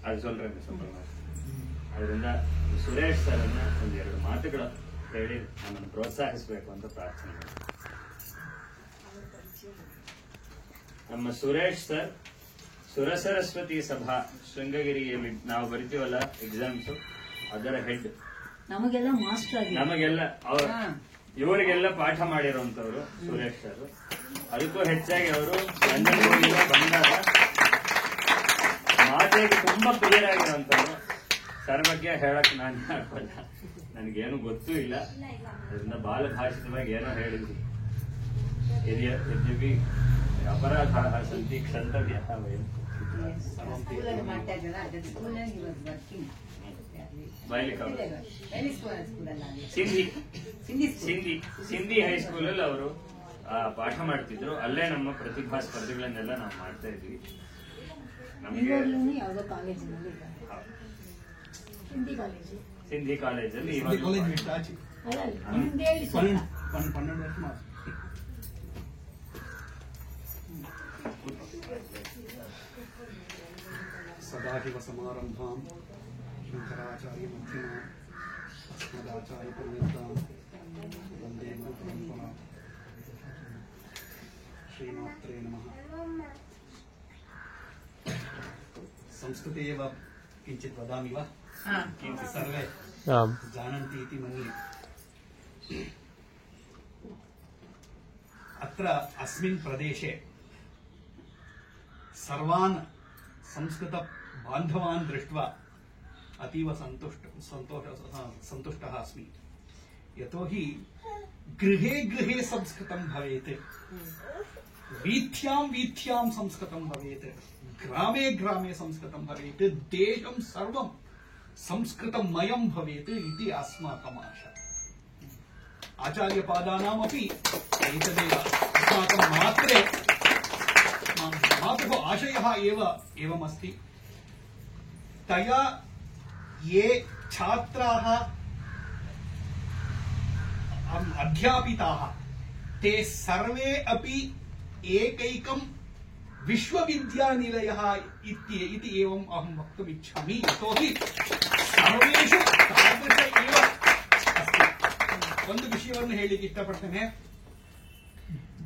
[SPEAKER 1] ಅದು ಸ್ವಲ್ಪ ಅದರಿಂದ ಸುರೇಶ್ ಸರ್ ಅನ್ನ ಒಂದೆರಡು ಮಾತುಗಳು ಹೇಳಿ ನಮ್ಮನ್ನು ಪ್ರೋತ್ಸಾಹಿಸಬೇಕು ಅಂತ ಪ್ರಾರ್ಥನೆ ಮಾಡಿ. ನಮ್ಮ ಸುರೇಶ್ ಸರ್ ಸುರಸರಸ್ವತಿ ಸಭಾ ಶೃಂಗಗಿರಿಯಲ್ಲಿ ನಾವು ಬರಿತೀವಲ್ಲ ಎಕ್ಸಾಮ್ಸ್, ಅದರ ಹೆಡ್.
[SPEAKER 6] ನಮಗೆಲ್ಲ ಮಾಸ್ಟರ್
[SPEAKER 1] ನಮಗೆಲ್ಲ ಇವರಿಗೆಲ್ಲ ಪಾಠ ಮಾಡಿರುವಂತವ್ರು ಸುರೇಶ್ ಸರ್. ಅದಕ್ಕೂ ಹೆಚ್ಚಾಗಿ ಅವರು ಲಂಡನ್ಗೆ ಬಂದಾಗ ಮಾತೆಗೆ ತುಂಬಾ ಪ್ರಿಯರಾಗಿರುವಂತವ್ರು. ಸರ್ ಬಗ್ಗೆ ಹೇಳಕ್ ನಾನು ಹಾಕೋಲ್ಲ, ನನಗೇನು ಗೊತ್ತೂ ಇಲ್ಲ. ಅದರಿಂದ ಬಾಲಭಾಷಿತವಾಗಿ ಏನೋ ಹೇಳಿದ್ವಿ. ಯದ್ಯಪಿ ಅಪರಾಧಾಃ ಸಂತಿ ಕ್ಷಂತವ್ಯಃ ವಯಂ. ಸಿಂಧಿ ಹೈಸ್ಕೂಲಲ್ಲಿ ಅವರು ಪಾಠ ಮಾಡ್ತಿದ್ರು. ಅಲ್ಲೇ ನಮ್ಮ ಪ್ರತಿಭಾ ಸ್ಪರ್ಧೆಗಳನ್ನೆಲ್ಲ ನಾವು ಮಾಡ್ತಾ ಇದ್ವಿ. ನಮಗೆ ಸಿಂಧಿ ಕಾಲೇಜಲ್ಲಿ
[SPEAKER 5] ಸದಾಶಿವ ಸಮಾರಂಭಾಂ ಶಂಕರಾಚಾರ್ಯ ಮಧ್ಯಮಾಂ ಅಸ್ಮದಾಚಾರ್ಯ ಪರ್ಯಂತಾಂ ವಂದೇ ಗುರುಪರಂಪರಾಂ. ಶ್ರೀಮಾತ್ರೇ ನಮಃ. ಸಂಸ್ಕೃತೆ एव किञ्चित् वदामि वा? किञ्चित् सर्वे जानन्ति इति मन्ये. अत्र अस्मिन् प्रदेशे सर्वान् संस्कृतबान्धवान् दृष्ट्वा अतीव सन्तुष्टः अस्मि. यतोहि गृहे गृहे संस्कृतं भवेत्, वीथ्यां वीथ्यां संस्कृतं भवेत्, ग्रामे ग्रामे संस्कृतं भवेत्, देशं सर्वं संस्कृतमयं भवेत् इति अस्माकम् आशा. आचार्यपादानामपि एतदेव अस्माकं मातुः आशयः एवमस्ति. तया ये छात्राः अध्यापिताः ते सर्वे अपि एकैकं विश्वविद्यानिलयः इति एवम् अहं वक्तुम् इच्छामि. यतोहि सर्वेषु तादृश एव अस्ति. ಒಂದು ವಿಷಯವನ್ನು ಹೇಳಿಕ್ಕೆ ಇಷ್ಟಪಡ್ತೇನೆ.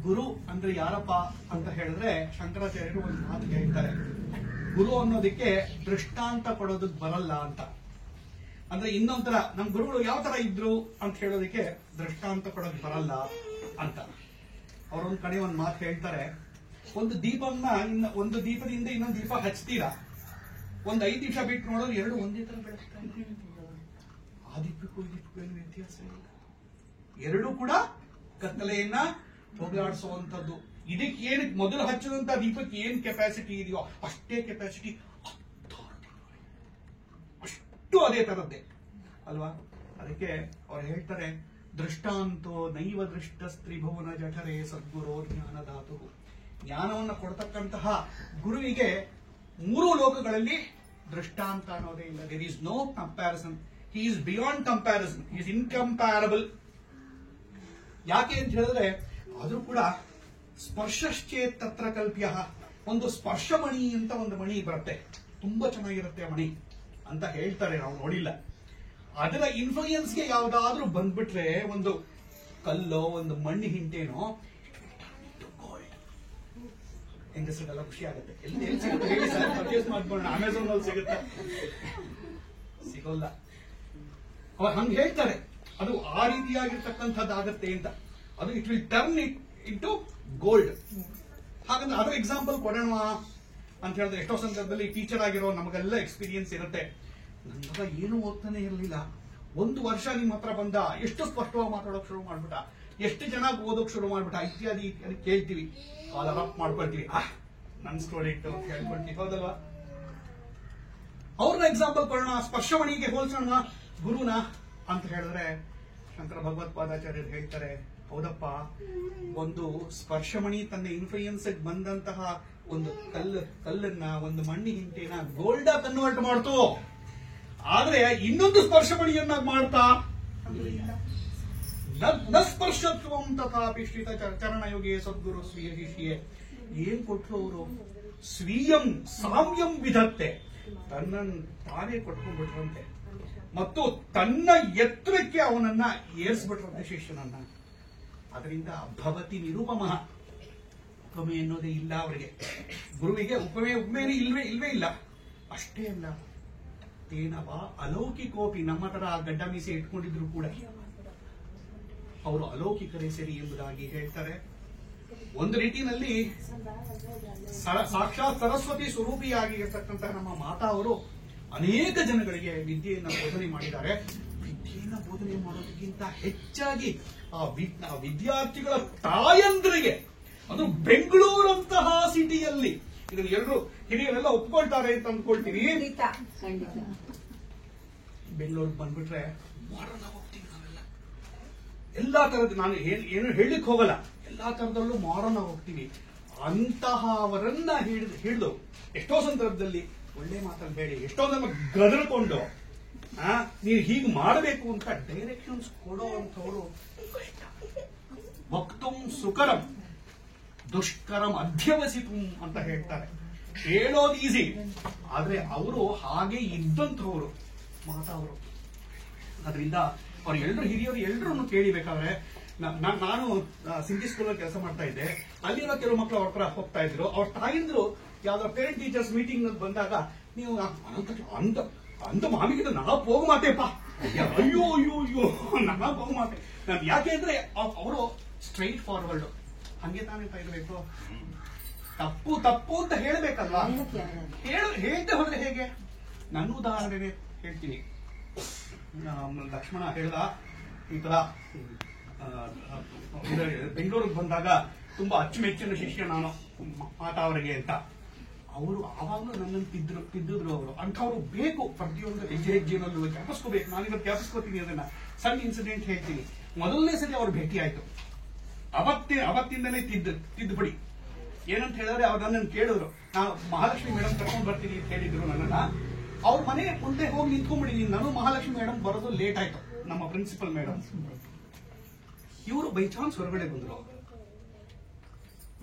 [SPEAKER 5] ಗುರು ಅಂದ್ರೆ ಯಾರಪ್ಪ ಅಂತ ಹೇಳಿದ್ರೆ ಶಂಕರಾಚಾರ್ಯರು ಒಂದು ಮಾತು ಹೇಳ್ತಾರೆ, ಗುರು ಅನ್ನೋದಕ್ಕೆ ದೃಷ್ಟಾಂತ ಕೊಡೋದಕ್ಕೆ ಬರಲ್ಲ ಅಂತ. ಅಂದ್ರೆ ಇನ್ನೊಂಥರ ನಮ್ ಗುರುಗಳು ಯಾವ ತರ ಇದ್ರು ಅಂತ ಹೇಳೋದಕ್ಕೆ ದೃಷ್ಟಾಂತ ಕೊಡೋಕ್ ಬರಲ್ಲ ಅಂತ. ಅವರೊಂದ್ ಕಡೆ ಒಂದ್ ಮಾತು ಹೇಳ್ತಾರೆ, ಒಂದು ಒಂದು ದೀಪದಿಂದ ಇನ್ನೊಂದು ದೀಪ ಹಚ್ತೀರಾ, ಒಂದ್ 5 ನಿಮಿಷ ಬಿಟ್ಟು ನೋಡೋದು ಎರಡು ಒಂದೇ ತರ ಬೆಳೆಸ್ತಾ ಇದೆ. ಆ ದೀಪಕ್ಕೂ ಈ ದೀಪಕ್ಕೂ ಏನು ವ್ಯತ್ಯಾಸ ಇಲ್ಲ, ಎರಡೂ ಕೂಡ ಕತ್ತಲೆಯನ್ನ ಹೋಗಲಾಡಿಸುವಂತದ್ದು. ಇದಕ್ಕೆ ಏನು ಮೊದಲು ಹಚ್ಚಿದಂತ ದೀಪಕ್ಕೆ ಏನ್ ಕೆಪಾಸಿಟಿ ಇದೆಯೋ ಅಷ್ಟೇ ಕೆಪಾಸಿಟಿ ಅಷ್ಟು ಅದೇ ತರದ್ದೇ ಅಲ್ವಾ. ಅದಕ್ಕೆ ಅವ್ರು ಹೇಳ್ತಾರೆ, ದೃಷ್ಟಾಂತೋ ನೈವ ದೃಷ್ಟ ಸ್ತ್ರೀಭುವನ ಜಠರೇ ಸದ್ಗುರೋ ಜ್ಞಾನಧಾತು. ಜ್ಞಾನವನ್ನು ಕೊಡ್ತಕ್ಕಂತಹ ಗುರುವಿಗೆ 3 ಲೋಕಗಳಲ್ಲಿ ದೃಷ್ಟಾಂತ ಅನ್ನೋದೇ ಇಲ್ಲ. There is no comparison. He is beyond comparison, he is incomparable. ಯಾಕೆ ಅಂತ ಹೇಳಿದ್ರೆ ಆದ್ರೂ ಕೂಡ ಸ್ಪರ್ಶಶ್ಚೇತ್ ತತ್ರ ಕಲ್ಪ್ಯ. ಒಂದು ಸ್ಪರ್ಶಮಣಿ ಅಂತ ಒಂದು ಮಣಿ ಬರುತ್ತೆ, ತುಂಬಾ ಚೆನ್ನಾಗಿರುತ್ತೆ ಮಣಿ ಅಂತ ಹೇಳ್ತಾರೆ, ನಾವು ನೋಡಿಲ್ಲ. ಅದರ ಇನ್ಫ್ಲೂಯೆನ್ಸ್ಗೆ ಯಾವ್ದಾದ್ರೂ ಬಂದ್ಬಿಟ್ರೆ, ಒಂದು ಕಲ್ಲೋ ಒಂದು ಮಣ್ಣು ಹಿಂಟೇನೋ, ಹೆಂಗಸರಿಗೆಲ್ಲ ಖುಷಿ ಆಗುತ್ತೆ. ಎಲ್ಲಿ ಸಿಗುತ್ತೆ ಹೇಳಿ ಸರ್, ಪರ್ಚೇಸ್ ಮಾಡ್ಕೊಳ್ಳೋಣ, ಅಮೆಝಾನ್ ಅಲ್ಲಿ ಸಿಗುತ್ತೆ, ಸಿಗೋಲ್ಲ. ಅವ್ರು ಹಂಗೆ ಹೇಳ್ತಾರೆ, ಅದು ಆ ರೀತಿಯಾಗಿರ್ತಕ್ಕಂಥದ್ದಾಗತ್ತೆ ಅಂತ. ಅದು it will turn it into gold. ಹಾಗಂದ್ರೆ ಅದರ ಎಕ್ಸಾಂಪಲ್ ಕೊಡೋಣ ಅಂತ ಹೇಳಿದ್ರೆ, ಎಷ್ಟೋ ಸಂದರ್ಭದಲ್ಲಿ ಟೀಚರ್ ಆಗಿರೋ ನಮಗೆಲ್ಲ ಎಕ್ಸ್ಪೀರಿಯನ್ಸ್ ಇರುತ್ತೆ. ನನ್ನ ಮಗ ಏನು ಓದ್ತಾನೆ ಇರಲಿಲ್ಲ, 1 ವರ್ಷ ನಿಮ್ಮ ಹತ್ರ ಬಂದ, ಎಷ್ಟು ಸ್ಪಷ್ಟವಾಗಿ ಮಾತಾಡೋಕ್ ಶುರು ಮಾಡ್ಬಿಟ್ಟ, ಎಷ್ಟು ಚೆನ್ನಾಗಿ ಓದೋಕ್ ಶುರು ಮಾಡ್ಬಿಟ್ಟ, ಇತ್ಯಾದಿ ಕೇಳ್ತೀವಿ, ಕಾಲರ್ ಅಪ್ ಮಾಡ್ಕೊಳ್ತೀವಿ, ನನ್ ಸ್ಟೋರಿ ಇಟ್ಟು ಹೇಳ್ಕೊಳ್ತೀವಿ, ಹೌದಲ್ವಾ. ಅವ್ರನ್ನ ಎಕ್ಸಾಂಪಲ್ ಕೊಡೋಣ, ಸ್ಪರ್ಶಮಣಿಗೆ ಹೋಲ್ಸೋಣ ಗುರುನ ಅಂತ ಹೇಳಿದ್ರೆ, ಶಂಕರ ಭಗವತ್ಪಾದಾಚಾರ್ಯರು ಹೇಳ್ತಾರೆ, ಹೌದಪ್ಪ, ಒಂದು ಸ್ಪರ್ಶಮಣಿ ತನ್ನ ಇನ್ಫ್ಲೂಯೆನ್ಸ್ ಬಂದಂತಹ ಒಂದು ಕಲ್ಲನ್ನ, ಒಂದು ಮಣ್ಣಿ ಹಿಂಟೆನ ಗೋಲ್ಡ ಕನ್ವರ್ಟ್ ಮಾಡ್ತು. ಆದ್ರೆ ಇನ್ನೊಂದು ಸ್ಪರ್ಶಮಣಿಯನ್ನ ಮಾಡ್ತಾ ನ ಸ್ಪರ್ಶತ್ವಂ ತಥಾಪಿ ಶ್ರಿತ ಚರಣಯೋಗಿ ಸದ್ಗುರು ಸ್ವೀಯ ಶಿಷ್ಯೆ. ಏನ್ ಕೊಟ್ರು ಅವರು? ಸ್ವೀಯಂ ಸಾಮ್ಯಂ ವಿಧತ್ತೆ, ತನ್ನನ್ನು ತಾನೇ ಕೊಟ್ಕೊಂಡ್ಬಿಟ್ರಂತೆ ಮತ್ತು ತನ್ನ ಎತ್ತರಕ್ಕೆ ಅವನನ್ನ ಏರಿಸ್ಬಿಟ್ರಂತೆ ಶಿಷ್ಯನನ್ನ. ಅದರಿಂದ ಭವತಿ ನಿರುಪಮಃ, ಉಪಮೆ ಅನ್ನೋದೇ ಇಲ್ಲ ಅವರಿಗೆ. ಗುರುವಿಗೆ ಉಪಮೇನೆ ಇಲ್ವೇ ಇಲ್ಲ. ಅಷ್ಟೇ ಅಲ್ಲ, ತೇನವ ಅಲೌಕಿಕೋಪಿ, ನಮ್ಮ ತರ ಗಡ್ಡ ಮೀಸೆ ಇಟ್ಕೊಂಡಿದ್ರು ಕೂಡ ಅವರು ಅಲೌಕಿಕರೇ ಸರಿ ಎಂಬುದಾಗಿ ಹೇಳ್ತಾರೆ. ಒಂದು ರೀತಿಯಲ್ಲಿ ಸಾಕ್ಷಾತ್ ಸರಸ್ವತಿ ಸ್ವರೂಪಿಯಾಗಿ ಇರತಕ್ಕಂತಹ ನಮ್ಮ ಮಾತಾ ಅವರು ಅನೇಕ ಜನಗಳಿಗೆ ವಿದ್ಯೆಯನ್ನು ಬೋಧನೆ ಮಾಡಿದ್ದಾರೆ. ವಿದ್ಯೆಯನ್ನು ಬೋಧನೆ ಮಾಡೋದಕ್ಕಿಂತ ಹೆಚ್ಚಾಗಿ ಆ ವಿದ್ಯಾರ್ಥಿಗಳ ತಾಯಂದ್ರಿಗೆ, ಅದು ಬೆಂಗಳೂರಂತಹ ಸಿಟಿಯಲ್ಲಿ, ಇದನ್ನು ಎಲ್ಲರೂ ಹಿರಿಯರೆಲ್ಲ ಒಪ್ಕೊಳ್ತಾರೆ ಅಂತ ಅಂದ್ಕೊಳ್ತೀವಿ. ಬೆಂಗಳೂರಿಗೆ ಬಂದ್ಬಿಟ್ರೆ ಮಾಡರ್ನ್ ಹೋಗ್ತೀವಿ ನಾವೆಲ್ಲ, ಎಲ್ಲಾ ತರದ, ನಾನು ಏನು ಹೇಳಲಿಕ್ಕೆ ಹೋಗಲ್ಲ, ಎಲ್ಲಾ ತರದಲ್ಲೂ ಮಾಡರ್ನ್ ಹೋಗ್ತೀವಿ. ಅಂತಹವರನ್ನ ಹಿಡಿದು ಎಷ್ಟೋ ಸಂದರ್ಭದಲ್ಲಿ ಒಳ್ಳೆ ಮಾತಾಡಬೇಡಿ, ಎಷ್ಟೋ ನಮಗೆ ಗದರ್ಕೊಂಡು ನೀವು ಹೀಗೆ ಮಾಡಬೇಕು ಅಂತ ಡೈರೆಕ್ಷನ್ಸ್ ಕೊಡೋ ಅಂತವರು ವಕ್ತುಂ ಸುಕರಂ ದುಷ್ಕರಂ ಅಧ್ಯವಸಿತು ಅಂತ ಹೇಳ್ತಾರೆ. ಹೇಳೋದು ಈಸಿ, ಆದ್ರೆ ಅವರು ಹಾಗೆ ಇದ್ದಂಥವ್ರು ಮಾತಾವರು. ಅದರಿಂದ ಅವ್ರು ಎಲ್ಲರೂ ಹಿರಿಯರು ಎಲ್ಲರನ್ನು ಕೇಳಿಬೇಕಾದ್ರೆ, ನಾನು ಸಿಂಧಿ ಸ್ಕೂಲಲ್ಲಿ ಕೆಲಸ ಮಾಡ್ತಾ ಇದ್ದೆ, ಅಲ್ಲಿರೋ ಕೆಲವು ಮಕ್ಕಳು ಅವ್ರ ಹತ್ರ ಹೋಗ್ತಾ ಇದ್ರು. ಅವ್ರ ತಾಯಿಂದ್ರು ಯಾವ್ದಾರ ಪೇರೆಂಟ್ ಟೀಚರ್ಸ್ ಮೀಟಿಂಗ್ ಬಂದಾಗ, ನೀವು ಅಂತ ಮಾಮಿಗಿಂತ ನಾ ಹೋಗು ಮಾತೇಪ್ಪ, ಅಯ್ಯೋ ಅಯ್ಯೋ ಅಯ್ಯೋ ನಾ ಹೋಗು ಮಾತೆ. ಯಾಕೆ ಅಂದ್ರೆ ಅವರು ಸ್ಟ್ರೈಟ್ ಫಾರ್ವರ್ಡ್, ಹಂಗೆ ತಾನೇ ಇರಬೇಕು. ತಪ್ಪು ಅಂತ ಹೇಳಬೇಕಲ್ವಾ, ಹೇಳ್ದೆ ಹೋದ್ರೆ ಹೇಗೆ? ನನ್ನ ಉದಾಹರಣೆ ಹೇಳ್ತೀನಿ. ಲಕ್ಷ್ಮಣ ಹೇಳ್ದ, ಈ ತರ ಬೆಂಗಳೂರಿಗೆ ಬಂದಾಗ ತುಂಬಾ ಅಚ್ಚುಮೆಚ್ಚಿನ ಶಿಷ್ಯ ನಾನು ಮಾತಾ ಅವರಿಗೆ ಅಂತ. ಅವರು ಆವಾಗಲೂ ನನ್ನನ್ನು ತಿದ್ದಿದ್ರು ಅವರು. ಅಂಥವ್ರು ಬೇಕು ಪ್ರತಿಯೊಂದು ಹೆಜ್ಜೆನಲ್ಲೂ ಜ್ಞಾಪಿಸ್ಕೋಬೇಕು. ನಾನಿವತ್ತು ಜ್ಞಾಪಿಸ್ಕೋತೀನಿ ಅದನ್ನ. ಸಣ್ಣ ಇನ್ಸಿಡೆಂಟ್ ಹೇಳ್ತೀನಿ. ಮೊದಲನೇ ಸತಿ ಅವ್ರು ಭೇಟಿ ಆಯ್ತು, ಅವತ್ತಿಂದನೇ ತಿದ್ದುಪಡಿ. ಏನಂತ ಹೇಳಿದ್ರೆ, ಅವ್ರು ನನ್ನನ್ನು ಕೇಳಿದ್ರು, ನಾನು ಮಹಾಲಕ್ಷ್ಮಿ ಮೇಡಮ್ ಕರ್ಕೊಂಡು ಬರ್ತೀನಿ ಅಂತ ಹೇಳಿದ್ರು ನನ್ನನ್ನ. ಅವ್ರ ಮನೆ ಮುಂದೆ ಹೋಗಿ ನಿಂತ್ಕೊಂಡ್ಬಿಟ್ಟಿದ್ದೀನಿ ನಾನು. ಮಹಾಲಕ್ಷ್ಮಿ ಮೇಡಮ್ ಬರೋದು ಲೇಟ್ ಆಯ್ತು, ನಮ್ಮ ಪ್ರಿನ್ಸಿಪಲ್ ಮೇಡಮ್. ಇವರು ಬೈ ಚಾನ್ಸ್ ಹೊರಗಡೆ ಬಂದ್ರು.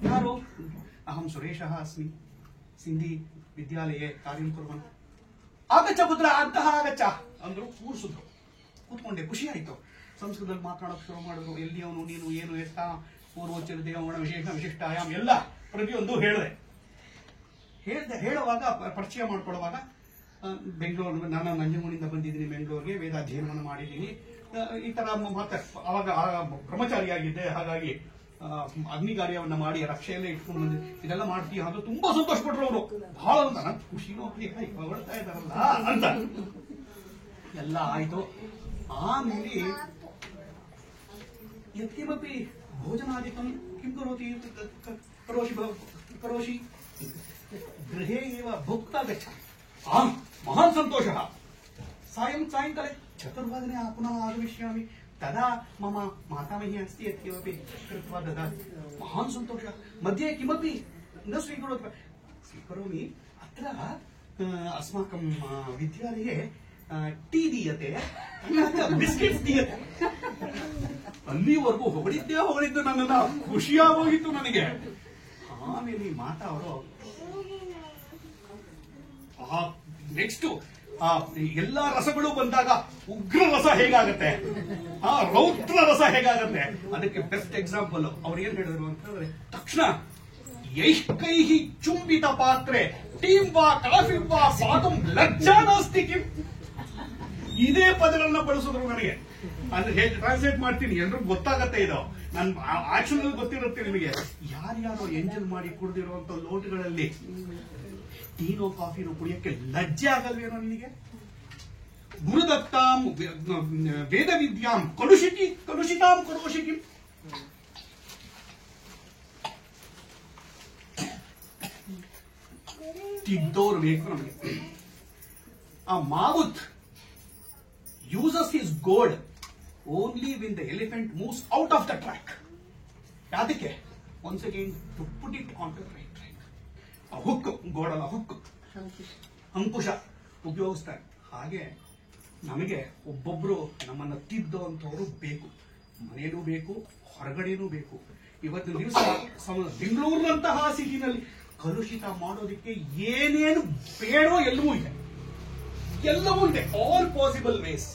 [SPEAKER 5] ಯಾರು? ಅಹಂ ಸುರೇಶಃ ಅಸ್ಮಿ, ಸಿಂಧಿ ವಿದ್ಯಾಲಯ ಕಾರ್ಯಂ ಕುರ್ವನ್. ಆಗಚ್ಚ ಪುತ್ರ, ಅಂತಹ ಆಗಚ್ಚ ಅಂದ್ರು. ಕೂರ್ಸಿದ್ರು, ಕೂತ್ಕೊಂಡೆ, ಖುಷಿ ಆಯ್ತು. ಸಂಸ್ಕೃತದಲ್ಲಿ ಮಾತನಾಡೋಕೆ ಶುರು ಮಾಡಿದ್ರು. ಎಲ್ಲಿ ಅವನು, ನೀನು, ಏನು, ಎಷ್ಟ, ಪೂರ್ವೋಚ್ಚರ ದೇವಗುಣ ವಿಶೇಷ ವಿಶಿಷ್ಟಾಯಾಮ್ ಎಲ್ಲ ಪ್ರತಿಯೊಂದು ಹೇಳುವಾಗ ಪರಿಚಯ ಮಾಡ್ಕೊಳ್ಳುವಾಗ ಬೆಂಗಳೂರು, ನಾನು ನಂಜನಗೂಡಿಂದ ಬಂದಿದ್ದೀನಿ ಬೆಂಗಳೂರಿಗೆ, ವೇದಾಧ್ಯಯನವನ್ನು ಮಾಡಿದ್ದೀನಿ, ಈ ತರ ಮತ್ತೆ ಅವಾಗ ಬ್ರಹ್ಮಚಾರಿಯಾಗಿದ್ದೆ, ಹಾಗಾಗಿ ಅಗ್ನಿಕಾರ್ಯವನ್ನ ಮಾಡಿ ರಕ್ಷೆಯಲ್ಲೇ ಇಟ್ಕೊಂಡು ಬಂದು ಇದೆಲ್ಲ ಮಾಡ್ತೀವಿ ಅದು ತುಂಬಾ ಸಂತೋಷ ಪಟ್ರು ಅವರು. ಬಹಳ ಅಂತ ನನ್ ಖುಷಿನೂ ಹೊರಡ್ತಾ ಇದಾರಲ್ಲ ಅಂತ ಎಲ್ಲ ಆಯ್ತು. ಆಮೇಲೆ ಯತ್ಕಿಮಪಿ ಭೋಜನಾದಿಕಂ ಕಿಂ ಕರೋತಿ ಕರೋಷಿ ಗೃಹೇ ಇವ ಭುಕ್ತಾ ಗಚ್ಚಾಮಿ. ಮಹಾನ್ ಸಂತೋಷಃ. ಸಾಯಂಕಾಲೆ ಚತುರ್ವಾದನೆ ಪುನಃ ಆಗಮಿಷ್ಯಾಮಿ. तदा मम मातामही अस्ति यत्किमपि कृत्वा ददाति. महान् सन्तोषः. मध्ये किमपि न स्वीकरोमि. अत्र अस्माकं विद्यालये ಟೀ ದೀಯತೆ, ಬಿಸ್ಕೆಟ್ಸ್ ದೀಯತೆ. ಅಲ್ಲಿವರೆಗೂ ಹೊಗಳಿದ್ದು ನನ್ನನ್ನ ಖುಷಿಯಾಗೋಗಿತ್ತು ನನಗೆ. ಆಮೇಲೆ ಈ ಮಾತಾ ಅವರು ನೆಕ್ಸ್ಟ್ ಎಲ್ಲಾ ರಸಗಳು ಬಂದಾಗ ಉಗ್ರ ರಸ ಹೇಗಾಗತ್ತೆ, ರೌದ್ರ ರಸ ಹೇಗಾಗತ್ತೆ, ಅದಕ್ಕೆ ಬೆಸ್ಟ್ ಎಕ್ಸಾಂಪಲ್ ಅವ್ರು ಏನ್ ಹೇಳಿದ್ರು ಅಂತಂದ್ರೆ, ತಕ್ಷಣ ಯೈಕೈಹಿ ಚುಂಬಿತ ಪಾತ್ರೆ ಟೀಂ ವಾ ಕಾಫಿ ವಾ ಪಾಕಂ ಲಜ್ಜಾ ನಾಸ್ತಿ ಕಿಂ. ಇದೇ ಪದಗಳನ್ನ ಬಳಸಿದ್ರು ನನಗೆ. ಅಂದ್ರೆ ಹೇಗೆ ಟ್ರಾನ್ಸ್ಲೇಟ್ ಮಾಡ್ತೀನಿ ಎಲ್ರಿಗೂ ಗೊತ್ತಾಗತ್ತೆ ಇದು. ನನ್ ಆಕ್ಷನ್ ಗೊತ್ತಿರುತ್ತೆ ನಿಮಗೆ. ಯಾರ್ಯಾರೋ ಎಂಜಾಯ್ ಮಾಡಿ ಕುಡಿದಿರುವಂತ ಲೋಟಗಳಲ್ಲಿ ಟೀನೋ ಕಾಫಿನೋ ಕುಡಿಯಕ್ಕೆ ಲಜ್ಜೆ ಆಗಲ್ವೇನೋ ನಿನಗೆ? ಗುರುದತ್ತಾಂ ವೇದ ವಿದ್ಯಾಂ ಕಲುಷಿತಾಂ ಕರೋಷಿಕಿ. ತಿದ್ದೋರು ಬೇಕು ನಮಗೆ. ಆ mahout uses his goad only when the elephant moves out of the track. ಯಾದಕ್ಕೆ? once again to put it on the right track. ಆ ಹುಕ್, ಗೋಡಲ್ಲ ಹುಕ್, ಅಂಕುಶ ಉಪಯೋಗಿಸ್ತಾರೆ. ಹಾಗೆ ನಮಗೆ ಒಬ್ಬೊಬ್ರು ನಮ್ಮನ್ನ ತಿದ್ದುವಂತವರು ಬೇಕು. ಮನೆಯಲ್ಲೂ ಬೇಕು, ಹೊರಗಡೆನೂ ಬೇಕು. ಇವತ್ತಿನ ದಿವಸ ಬೆಂಗಳೂರಿನಂತಹ ಸಿಟಿನಲ್ಲಿ ಕಲುಷಿತ ಮಾಡೋದಕ್ಕೆ ಏನೇನು ಬೇಡೋ ಎಲ್ಲವೂ ಇದೆ. ಎಲ್ಲವೂ ಇದೆ, ಆಲ್ ಪಾಸಿಬಲ್ ವೇಸ್.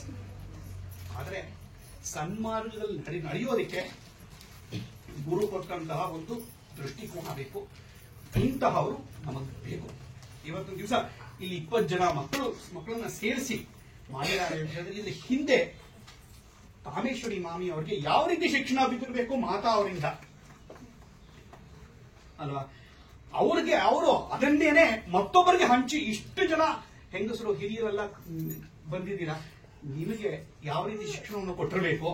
[SPEAKER 5] ಆದ್ರೆ ಸನ್ಮಾರ್ಗದಲ್ಲಿ ನಡೆಯೋದಕ್ಕೆ ಗುರು ಕೊಟ್ಟಂತಹ ಒಂದು ದೃಷ್ಟಿಕೋನ ಬೇಕು. ಇಂತಹವರು ನಮಗೆ ಬೇಕು. ಇವತ್ತಿನ ದಿವಸ ಇಲ್ಲಿ 20 ಜನ ಮಕ್ಕಳನ್ನ ಸೇರಿಸಿ ಮಾಡಿದ್ದಾರೆ ಅಂತ ಹೇಳಿದ್ರೆ, ಇಲ್ಲಿ ಹಿಂದೆ ಕಾಮೇಶ್ವರಿ ಮಾಮಿ ಅವರಿಗೆ ಯಾವ ರೀತಿ ಶಿಕ್ಷಣ ಬಿದ್ದಿರಬೇಕು ಮಾತಾ ಅವರಿಂದ ಅಲ್ವಾ? ಅವರು ಅದನ್ನೇನೆ ಮತ್ತೊಬ್ಬರಿಗೆ ಹಂಚಿ ಇಷ್ಟು ಜನ ಹೆಂಗಸರು ಹಿರಿಯರೆಲ್ಲ ಬಂದಿದ್ದೀರಾ, ನಿಮಗೆ ಯಾವ ರೀತಿ ಶಿಕ್ಷಣವನ್ನು ಕೊಟ್ಟಿರಬೇಕು,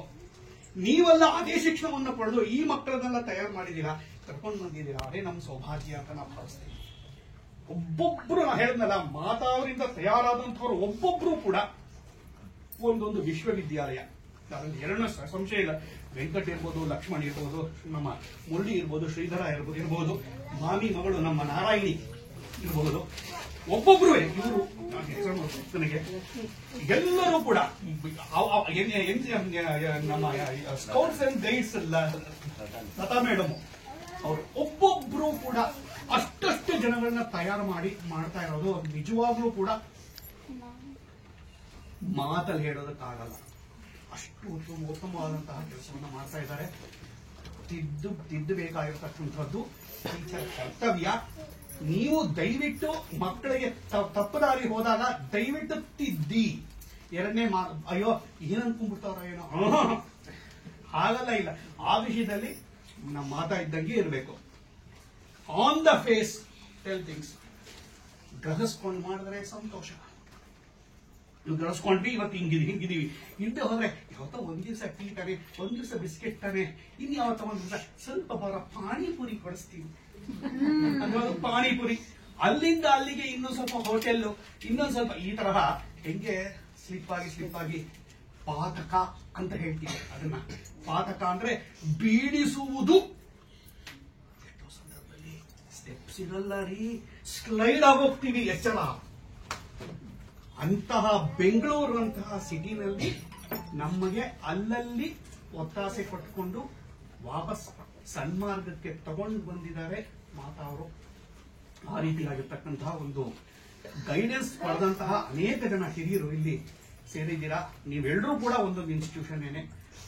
[SPEAKER 5] ನೀವೆಲ್ಲ ಅದೇ ಶಿಕ್ಷಣವನ್ನು ಪಡೆದು ಈ ಮಕ್ಕಳನ್ನೆಲ್ಲ ತಯಾರು ಮಾಡಿದ್ದೀರಾ, ಕರ್ಕೊಂಡು ಬಂದಿದ್ದೀರಾ, ಅದೇ ನಮ್ಮ ಸೌಭಾಗ್ಯ ಅಂತ ನಾವು ಭಾವಿಸ್ತೀವಿ. ಒಬ್ಬೊಬ್ರು ನಾ ಹೇಳಿದ್ನಲ್ಲ, ಮಾತಾ ಅವರಿಂದ ತಯಾರಾದಂಥವ್ರು ಒಬ್ಬೊಬ್ರು ಕೂಡ ಒಂದೊಂದು ವಿಶ್ವವಿದ್ಯಾಲಯ. ಅದರಲ್ಲಿ ಎರಡನೇ ಸಂಶಯ ಇಲ್ಲ. ವೆಂಕಟ್ ಇರ್ಬೋದು, ಲಕ್ಷ್ಮಣ್ ಇರ್ಬೋದು, ನಮ್ಮ ಮುರಳಿ ಇರ್ಬೋದು, ಶ್ರೀಧರ ಇರ್ಬೋದು, ಮಾಮಿ ಮಗಳು ನಮ್ಮ ನಾರಾಯಣಿ ಇರಬಹುದು. ಒಬ್ಬೊಬ್ರು ಇವರು ನನಗೆ ಎಲ್ಲರೂ ಕೂಡ ನಮ್ಮ scouts and guides Latha madam ಅವರು ಒಬ್ಬೊಬ್ರು ಕೂಡ ಅಷ್ಟಷ್ಟು ಜನಗಳನ್ನ ತಯಾರು ಮಾಡ್ತಾ ಇರೋದು ನಿಜವಾಗ್ಲೂ ಕೂಡ ಮಾತಲ್ಲಿ ಹೇಳೋದಕ್ಕಾಗಲ್ಲ. ಅಷ್ಟು ಉತ್ತಮವಾದಂತಹ ಕೆಲಸವನ್ನ ಮಾಡ್ತಾ ಇದ್ದಾರೆ. ತಿದ್ದಬೇಕಾಗಿರ್ತಕ್ಕಂಥದ್ದು ಟೀಚರ್ ಕರ್ತವ್ಯ. ನೀವು ದಯವಿಟ್ಟು ಮಕ್ಕಳಿಗೆ ತಪ್ಪದಾರಿ ಹೋದಾಗ ದಯವಿಟ್ಟು ತಿದ್ದಿ. ಎರಡನೇ ಅಯ್ಯೋ ಏನ್ ಅನ್ಕೊಂಡ್ಬಿಡ್ತಾವ್ರ ಏನೋ ಹಾಗಲ್ಲ, ಇಲ್ಲ. ಆ ವಿಷಯದಲ್ಲಿ ನಮ್ಮ ಮಾತಾ ಇದ್ದಂಗೆ ಇರಬೇಕು. On the face tell things. ಗ್ರಹಿಸ್ಕೊಂಡು ಮಾಡಿದ್ರೆ ಸಂತೋಷ. ಗ್ರಹಿಸ್ಕೊಂಡ್ವಿ, ಇವತ್ತು ಹಿಂಗಿದೀವಿ. ಹಿಂದೆ ಹೋದ್ರೆ ಯಾವತ್ತ ಒಂದ್ ದಿವಸ ಟೀ ತಾನೆ, ಒಂದ್ ದಿವಸ ಬಿಸ್ಕೆಟ್ ತಾನೆ, ಇನ್ ಯಾವತ್ತ ಒಂದ್ ದಿವಸ ಸ್ವಲ್ಪ ಬರ ಪಾನಿಪುರಿ ಕೊಡಿಸ್ತೀವಿ ಅನ್ನೋದು. ಪಾನಿಪುರಿ ಅಲ್ಲಿಂದ ಅಲ್ಲಿಗೆ ಇನ್ನೊಂದ್ ಸ್ವಲ್ಪ ಹೋಟೆಲ್, ಇನ್ನೊಂದ್ ಸ್ವಲ್ಪ ಈ ತರಹ ಹೆಂಗೆ ಸ್ಲಿಪ್ ಆಗಿ ಪಾತಕ ಅಂತ ಹೇಳ್ತೀವಿ. ಅದನ್ನ ಪಾತಕ ಅಂದ್ರೆ ಬೀಡಿಸುವುದು. ಎಷ್ಟೋ ಸಂದರ್ಭದಲ್ಲಿ ಸ್ಟೆಪ್ಸ್ ಇರಲ್ಲ ರೀ, ಸ್ಲೈಡ್ ಆಗೋಗ್ತೀವಿ. ಎಚ್ಚರ. ಅಂತಹ ಬೆಂಗಳೂರಂತಹ ಸಿಟಿನಲ್ಲಿ ನಮಗೆ ಅಲ್ಲಲ್ಲಿ ಒತ್ತಾಸೆ ಪಟ್ಟುಕೊಂಡು ವಾಪಸ್ ಸನ್ಮಾರ್ಗಕ್ಕೆ ತಗೊಂಡು ಬಂದಿದ್ದಾರೆ ಮಾತಾ ಅವರು. ಆ ರೀತಿಯಾಗಿರ್ತಕ್ಕಂತಹ ಒಂದು ಗೈಡೆನ್ಸ್ ಪಡೆದಂತಹ ಅನೇಕ ಜನ ಹಿರಿಯರು ಇಲ್ಲಿ ಸೇರಿದ್ದೀರಾ. ನೀವೆಲ್ಲರೂ ಕೂಡ ಒಂದೊಂದು ಇನ್ಸ್ಟಿಟ್ಯೂಷನ್ ಏನೇ.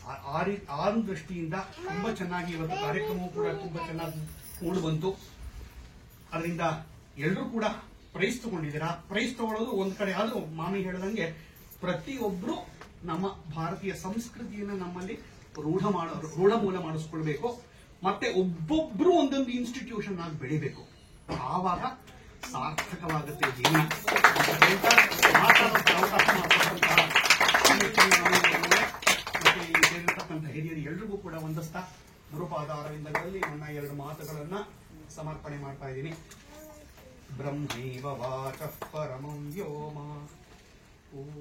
[SPEAKER 5] ಆ ದೃಷ್ಟಿಯಿಂದ ತುಂಬಾ ಚೆನ್ನಾಗಿ ಇವತ್ತು ಕಾರ್ಯಕ್ರಮವು ಕೂಡ ತುಂಬಾ ಚೆನ್ನಾಗಿ ಮೂಡಿ ಬಂತು. ಅದರಿಂದ ಎಲ್ಲರೂ ಕೂಡ ಪ್ರೈಸ್ ತಗೊಂಡಿದ್ದೀರಾ. ಪ್ರೈಸ್ ತಗೊಳ್ಳೋದು ಒಂದ್ ಕಡೆ ಆದ್ರೂ ಮಾಮಿ ಹೇಳದಂಗೆ ಪ್ರತಿಯೊಬ್ರು ನಮ್ಮ ಭಾರತೀಯ ಸಂಸ್ಕೃತಿಯನ್ನು ನಮ್ಮಲ್ಲಿ ರೂಢಮೂಲ ಮಾಡಿಸ್ಕೊಳ್ಬೇಕು. ಮತ್ತೆ ಒಬ್ಬೊಬ್ರು ಒಂದೊಂದು ಇನ್ಸ್ಟಿಟ್ಯೂಷನ್ ಆಗಿ ಬೆಳಿಬೇಕು. ಆವಾಗ ಸಾರ್ಥಕವಾಗುತ್ತೆ ಜೀವನ ಅಂತ ಹೇಳ್ತಾ ಮಾತಾಡೋಕೆ ಅವಕಾಶ ಮಾಡಿಕೊಟ್ಟಂತಹ ಮತ್ತೆ ಇಲ್ಲಿ ಸೇರಿರ್ತಕ್ಕಂಥ ಹಿರಿಯರು ಎಲ್ರಿಗೂ ಕೂಡ ವಂದಿಸ್ತಾ ಗುರುಪಾದ ಅರವಿಂದಗಳಲ್ಲಿ ನನ್ನ 2 ಮಾತುಗಳನ್ನ ಸಮರ್ಪಣೆ ಮಾಡ್ತಾ ಇದ್ದೀನಿ. ಬ್ರಹ್ಮೈವ ವಾಚಃ ಪರಮಂ ವ್ಯೋಮ. ಓಂ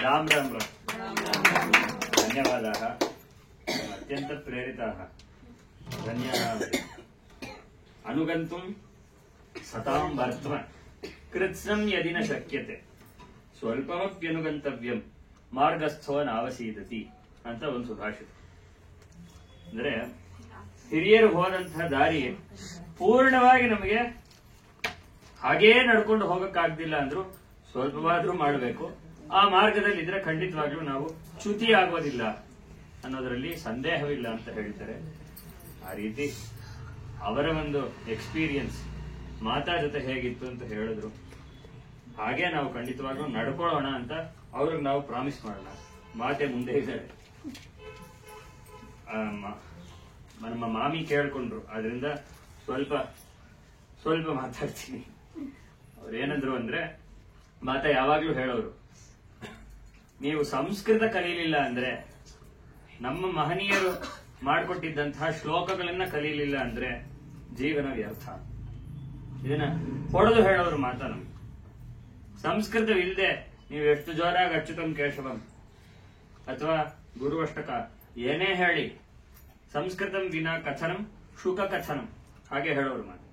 [SPEAKER 1] राम राम राम धन्यवादाः अत्यंत प्रेरिताः धन्यवादाः अनुगन्तुं सतां वर्त्म कृत्स्नं यदि न शक्यते स्वल्पमप्यनुगन्तव्यं मार्गस्थो नावसीदति ಅಂತ ಒಂದು ಸುಭಾಷಿತ. ಅಂದ್ರೆ ಹಿರಿಯರು ಹೋದಂತಹ ದಾರಿ ಪೂರ್ಣವಾಗಿ ನಮಗೆ ಹಾಗೇ ನಡ್ಕೊಂಡು ಹೋಗಕ್ಕಾಗ್ದಿಲ್ಲ ಅಂದ್ರೂ ಸ್ವಲ್ಪವಾದ್ರೂ ಮಾಡಬೇಕು. ಆ ಮಾರ್ಗದಲ್ಲಿ ಇದ್ರೆ ಖಂಡಿತವಾಗ್ಲೂ ನಾವು ಚ್ಯುತಿ ಆಗೋದಿಲ್ಲ ಅನ್ನೋದರಲ್ಲಿ ಸಂದೇಹವಿಲ್ಲ ಅಂತ ಹೇಳ್ತಾರೆ. ಆ ರೀತಿ ಅವರ ಒಂದು ಎಕ್ಸ್ಪೀರಿಯನ್ಸ್ ಮಾತಾ ಜೊತೆ ಹೇಗಿತ್ತು ಅಂತ ಹೇಳಿದ್ರು. ಹಾಗೆ ನಾವು ಖಂಡಿತವಾಗ್ಲೂ ನಡ್ಕೊಳ್ಳೋಣ ಅಂತ ಅವ್ರಿಗೆ ನಾವು ಪ್ರಾಮಿಸ್ ಮಾಡೋಣ. ಮಾತೆ ಮುಂದೆ ಇದ್ದಾರೆ. ನಮ್ಮ ಮಾಮಿ ಕೇಳ್ಕೊಂಡ್ರು, ಅದರಿಂದ ಸ್ವಲ್ಪ ಮಾತಾಡ್ತೀನಿ. ಅವ್ರೇನಂದ್ರು ಅಂದ್ರೆ, ಮಾತಾ ಯಾವಾಗ್ಲೂ ಹೇಳೋರು, ನೀವು ಸಂಸ್ಕೃತ ಕಲೀಲಿಲ್ಲ ಅಂದ್ರೆ, ನಮ್ಮ ಮಹನೀಯರು ಮಾಡಿಕೊಟ್ಟಿದ್ದಂತಹ ಶ್ಲೋಕಗಳನ್ನ ಕಲೀಲಿಲ್ಲ ಅಂದ್ರೆ ಜೀವನ ವ್ಯರ್ಥ. ಇದನ್ನ ಹೊಡೆದು ಹೇಳೋರು ಮಾತಾ ನಮ್ಗೆ. ಸಂಸ್ಕೃತವಿಲ್ಲದೆ ನೀವು ಎಷ್ಟು ಜೋರಾಗಿ ಅಚ್ಯುತಂ ಕೇಶವಂ ಅಥವಾ ಗುರುವಷ್ಟಕ ಏನೇ ಹೇಳಿ, ಸಂಸ್ಕೃತಂ ವಿನಾ ಕಥನಂ ಶುಕ ಕಥನಂ ಹಾಗೆ ಹೇಳೋರು ಮಾತು.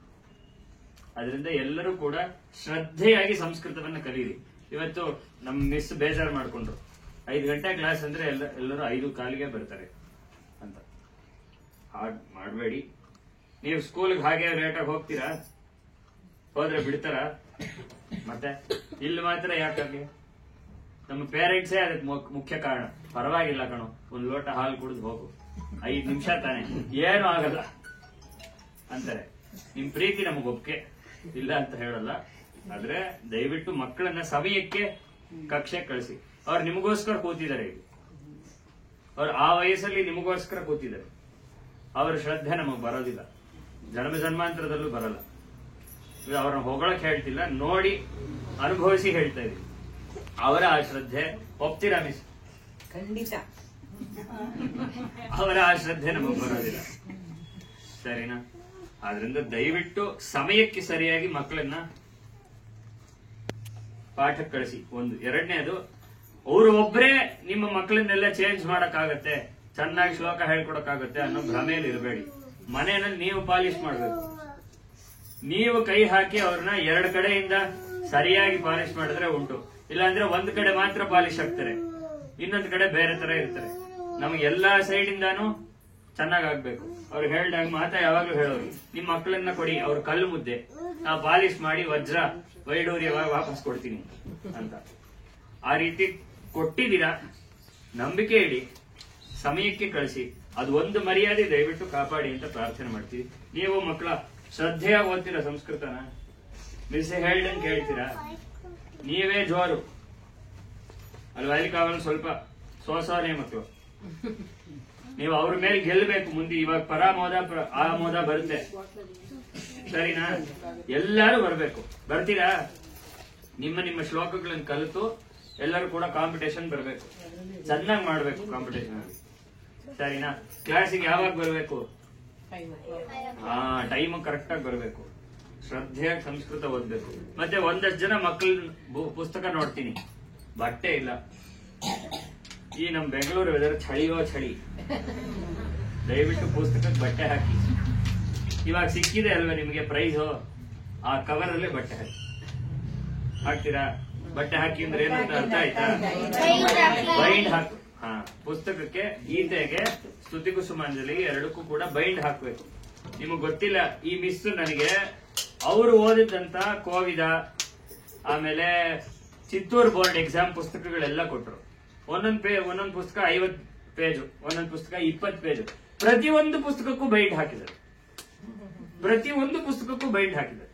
[SPEAKER 1] ಅದರಿಂದ ಎಲ್ಲರೂ ಕೂಡ ಶ್ರದ್ಧೆಯಾಗಿ ಸಂಸ್ಕೃತವನ್ನ ಕಲೀರಿ. ಇವತ್ತು ನಮ್ ಮಿಸ್ ಬೇಜಾರು ಮಾಡ್ಕೊಂಡ್ರು, 5 ಗಂಟೆ ಕ್ಲಾಸ್ ಅಂದ್ರೆ ಎಲ್ಲರೂ 5:15 ಬರ್ತಾರೆ ಅಂತ. ಹಾಗೆ ಮಾಡಬೇಡಿ. ನೀವು ಸ್ಕೂಲ್ಗೆ ಹಾಗೆ ಲೇಟಾಗಿ ಹೋಗ್ತೀರಾ, ಹೋದ್ರೆ ಬಿಡ್ತಾರ? ಮತ್ತೆ ಇಲ್ಲಿ ಮಾತ್ರ ಯಾಕಾಗಿ? ನಮ್ಮ ಪೇರೆಂಟ್ಸೇ ಅದಕ್ಕೆ ಮುಖ್ಯ ಕಾರಣ. ಪರವಾಗಿಲ್ಲ ಕಣೋ, ಒಂದ್ ಲೋಟ ಹಾಲು ಕುಡಿದು ಹೋಗು, 5 ನಿಮಿಷ ತಾನೆ, ಏನು ಆಗಲ್ಲ ಅಂತಾರೆ. ನಿಮ್ ಪ್ರೀತಿ ನಮಗ್ ಒಪ್ಪಿಗೆ ಇಲ್ಲ ಅಂತ ಹೇಳಲ್ಲ. ಆದ್ರೆ ದಯವಿಟ್ಟು ಮಕ್ಕಳನ್ನ ಸಮಯಕ್ಕೆ ಕಕ್ಷೆ ಕಳಿಸಿ. ಅವ್ರು ನಿಮಗೋಸ್ಕರ ಕೂತಿದ್ದಾರೆ. ಈಗ ಅವ್ರು ಆ ವಯಸ್ಸಲ್ಲಿ ನಿಮಗೋಸ್ಕರ ಕೂತಿದ್ದಾರೆ. ಅವರ ಶ್ರದ್ಧೆ ನಮಗ್ ಬರೋದಿಲ್ಲ, ಜನ್ಮ ಜನ್ಮಾಂತರದಲ್ಲೂ ಬರಲ್ಲ. ಅವ್ರನ್ನ ಹೊಗಳಕ್ ಹೇಳ್ತಿಲ್ಲ, ನೋಡಿ ಅನುಭವಿಸಿ ಹೇಳ್ತಾ ಇದೀವಿ. ಅವರ ಆ ಶ್ರದ್ಧೆ ಒಪ್ತೀರಾ ಮಿಸ್?
[SPEAKER 4] ಖಂಡಿತ.
[SPEAKER 1] ಅವರ ಆ ಶ್ರದ್ಧೆ ನಮಗ್ ಬರೋದಿಲ್ಲ, ಸರಿನಾ? ಆದ್ರಿಂದ ದಯವಿಟ್ಟು ಸಮಯಕ್ಕೆ ಸರಿಯಾಗಿ ಮಕ್ಕಳನ್ನ ಪಾಠಕ್ಕೆ ಕಳಿಸಿ. ಒಂದು. ಎರಡನೇದು, ಅವರು ಒಬ್ಬರೇ ನಿಮ್ಮ ಮಕ್ಕಳನ್ನೆಲ್ಲ ಚೇಂಜ್ ಮಾಡಕ್ಕಾಗತ್ತೆ, ಚೆನ್ನಾಗಿ ಶ್ಲೋಕ ಹೇಳ್ಕೊಡಕ್ಕಾಗತ್ತೆ ಅನ್ನೋ ಭ್ರಮೆಯಲ್ಲಿ ಇರಬೇಡಿ. ಮನೆಯಲ್ಲಿ ನೀವು ಪಾಲಿಶ್ ಮಾಡ್ಬೇಕು. ನೀವು ಕೈ ಹಾಕಿ ಅವ್ರನ್ನ 2 ಕಡೆಯಿಂದ ಸರಿಯಾಗಿ ಪಾಲಿಶ್ ಮಾಡಿದ್ರೆ ಉಂಟು. ಇಲ್ಲಾಂದ್ರೆ ಒಂದ್ ಕಡೆ ಮಾತ್ರ ಪಾಲಿಶ್ ಆಗ್ತಾರೆ, ಇನ್ನೊಂದ್ ಕಡೆ ಬೇರೆ ತರ ಇರ್ತಾರೆ. ನಮ್ಗೆ ಎಲ್ಲಾ ಸೈಡ್ ಇಂದಾನು ಚೆನ್ನಾಗಾಗ್ಬೇಕು. ಅವ್ರು ಹೇಳ್ದಾಗ ಮಾತಾ ಯಾವಾಗ್ಲೂ ಹೇಳೋರು, ನಿಮ್ ಮಕ್ಕಳನ್ನ ಕೊಡಿ, ಅವ್ರ ಕಲ್ಲು ಮುದ್ದೆ, ನಾ ಪಾಲಿಶ್ ಮಾಡಿ ವಜ್ರ ವೈಡೂರ್ಯವಾಗಿ ವಾಪಸ್ ಕೊಡ್ತೀನಿ ಅಂತ. ಆ ರೀತಿ ಕೊಟ್ಟಿದ್ದೀರಾ, ನಂಬಿಕೆ ಇಡಿ, ಸಮಯಕ್ಕೆ ಕಳಿಸಿ. ಅದು ಒಂದು ಮರ್ಯಾದೆ ದಯವಿಟ್ಟು ಕಾಪಾಡಿ ಅಂತ ಪ್ರಾರ್ಥನೆ ಮಾಡ್ತೀವಿ. ನೀವು ಮಕ್ಕಳ ಶ್ರದ್ಧೆಯಾಗಿ ಓದ್ತೀರಾ ಸಂಸ್ಕೃತನ? ಮಿಸ್ ಹೇಳ್ದಂಗೆ ಕೇಳ್ತೀರಾ? ನೀವೇ ಜೋರು ಅಲ್ವಾ? ಅಲ್ಲಿ ಕಾವಲು ಸ್ವಲ್ಪ ಸೋಸೋನೆ ಮಕ್ಕಳು. ನೀವು ಅವ್ರ ಮೇಲೆ ಗೆಲ್ಲಬೇಕು ಮುಂದೆ. ಇವಾಗ ಪರಾಮೋದ ಆಮೋದ ಬರುತ್ತೆ, ಸರಿನಾ? ಎಲ್ಲರೂ ಬರ್ಬೇಕು. ಬರ್ತೀರಾ? ನಿಮ್ಮ ಶ್ಲೋಕಗಳನ್ನು ಕಲಿತು ಎಲ್ಲರೂ ಕೂಡ ಕಾಂಪಿಟೇಷನ್ ಬರಬೇಕು. ಚೆನ್ನಾಗಿ ಮಾಡ್ಬೇಕು ಕಾಂಪಿಟೇಷನ್, ಸರಿನಾ? ಕ್ಲಾಸಿಗೆ ಯಾವಾಗ ಬರ್ಬೇಕು? ಟೈಮ್ ಕರೆಕ್ಟ್ ಆಗಿ ಬರ್ಬೇಕು. ಶ್ರದ್ಧೆಯಾಗಿ ಸಂಸ್ಕೃತ ಓದ್ಬೇಕು. ಮತ್ತೆ ಒಂದಷ್ಟು ಜನ ಮಕ್ಕಳ ಪುಸ್ತಕ ನೋಡ್ತೀನಿ, ಬಟ್ಟೆ ಇಲ್ಲ. ಈ ನಮ್ ಬೆಂಗಳೂರು ವೆದರ್ ಚಳಿಯೋ ಚಳಿ. ದಯವಿಟ್ಟು ಪುಸ್ತಕಕ್ಕೆ ಬಟ್ಟೆ ಹಾಕಿ. ಇವಾಗ ಸಿಕ್ಕಿದೆ ಅಲ್ವಾ ನಿಮಗೆ ಪ್ರೈಸು, ಆ ಕವರ್ ಅಲ್ಲೇ ಬಟ್ಟೆ ಹಾಕ್ತೀರಾ? ಬಟ್ಟೆ ಹಾಕಿ ಅಂದ್ರೆ ಏನಂತ ಅರ್ಥ ಆಯ್ತಾ? ಬೈಂಡ್ ಹಾಕು. ಪುಸ್ತಕಕ್ಕೆ, ಗೀತೆಗೆ, ಸ್ತುತಿ ಕುಸುಮಾಂಜಲಿಗೆ ಎರಡಕ್ಕೂ ಕೂಡ ಬೈಂಡ್ ಹಾಕ್ಬೇಕು. ನಿಮಗ್ ಗೊತ್ತಿಲ್ಲ, ಈ ಮಿಸ್ ನನಗೆ ಅವರು ಓದಿದಂತ ಕೋವಿದ ಆಮೇಲೆ ಚಿತ್ತೂರು ಬೋರ್ಡ್ ಎಕ್ಸಾಮ್ ಪುಸ್ತಕಗಳೆಲ್ಲ ಕೊಟ್ರು. ಒಂದೊಂದು ಪುಸ್ತಕ 50 ಪೇಜು, ಒಂದೊಂದು ಪುಸ್ತಕ 20 ಪೇಜು. ಪ್ರತಿಯೊಂದು ಪುಸ್ತಕಕ್ಕೂ ಬೈಟ್ ಹಾಕಿದ್ದಾರೆ.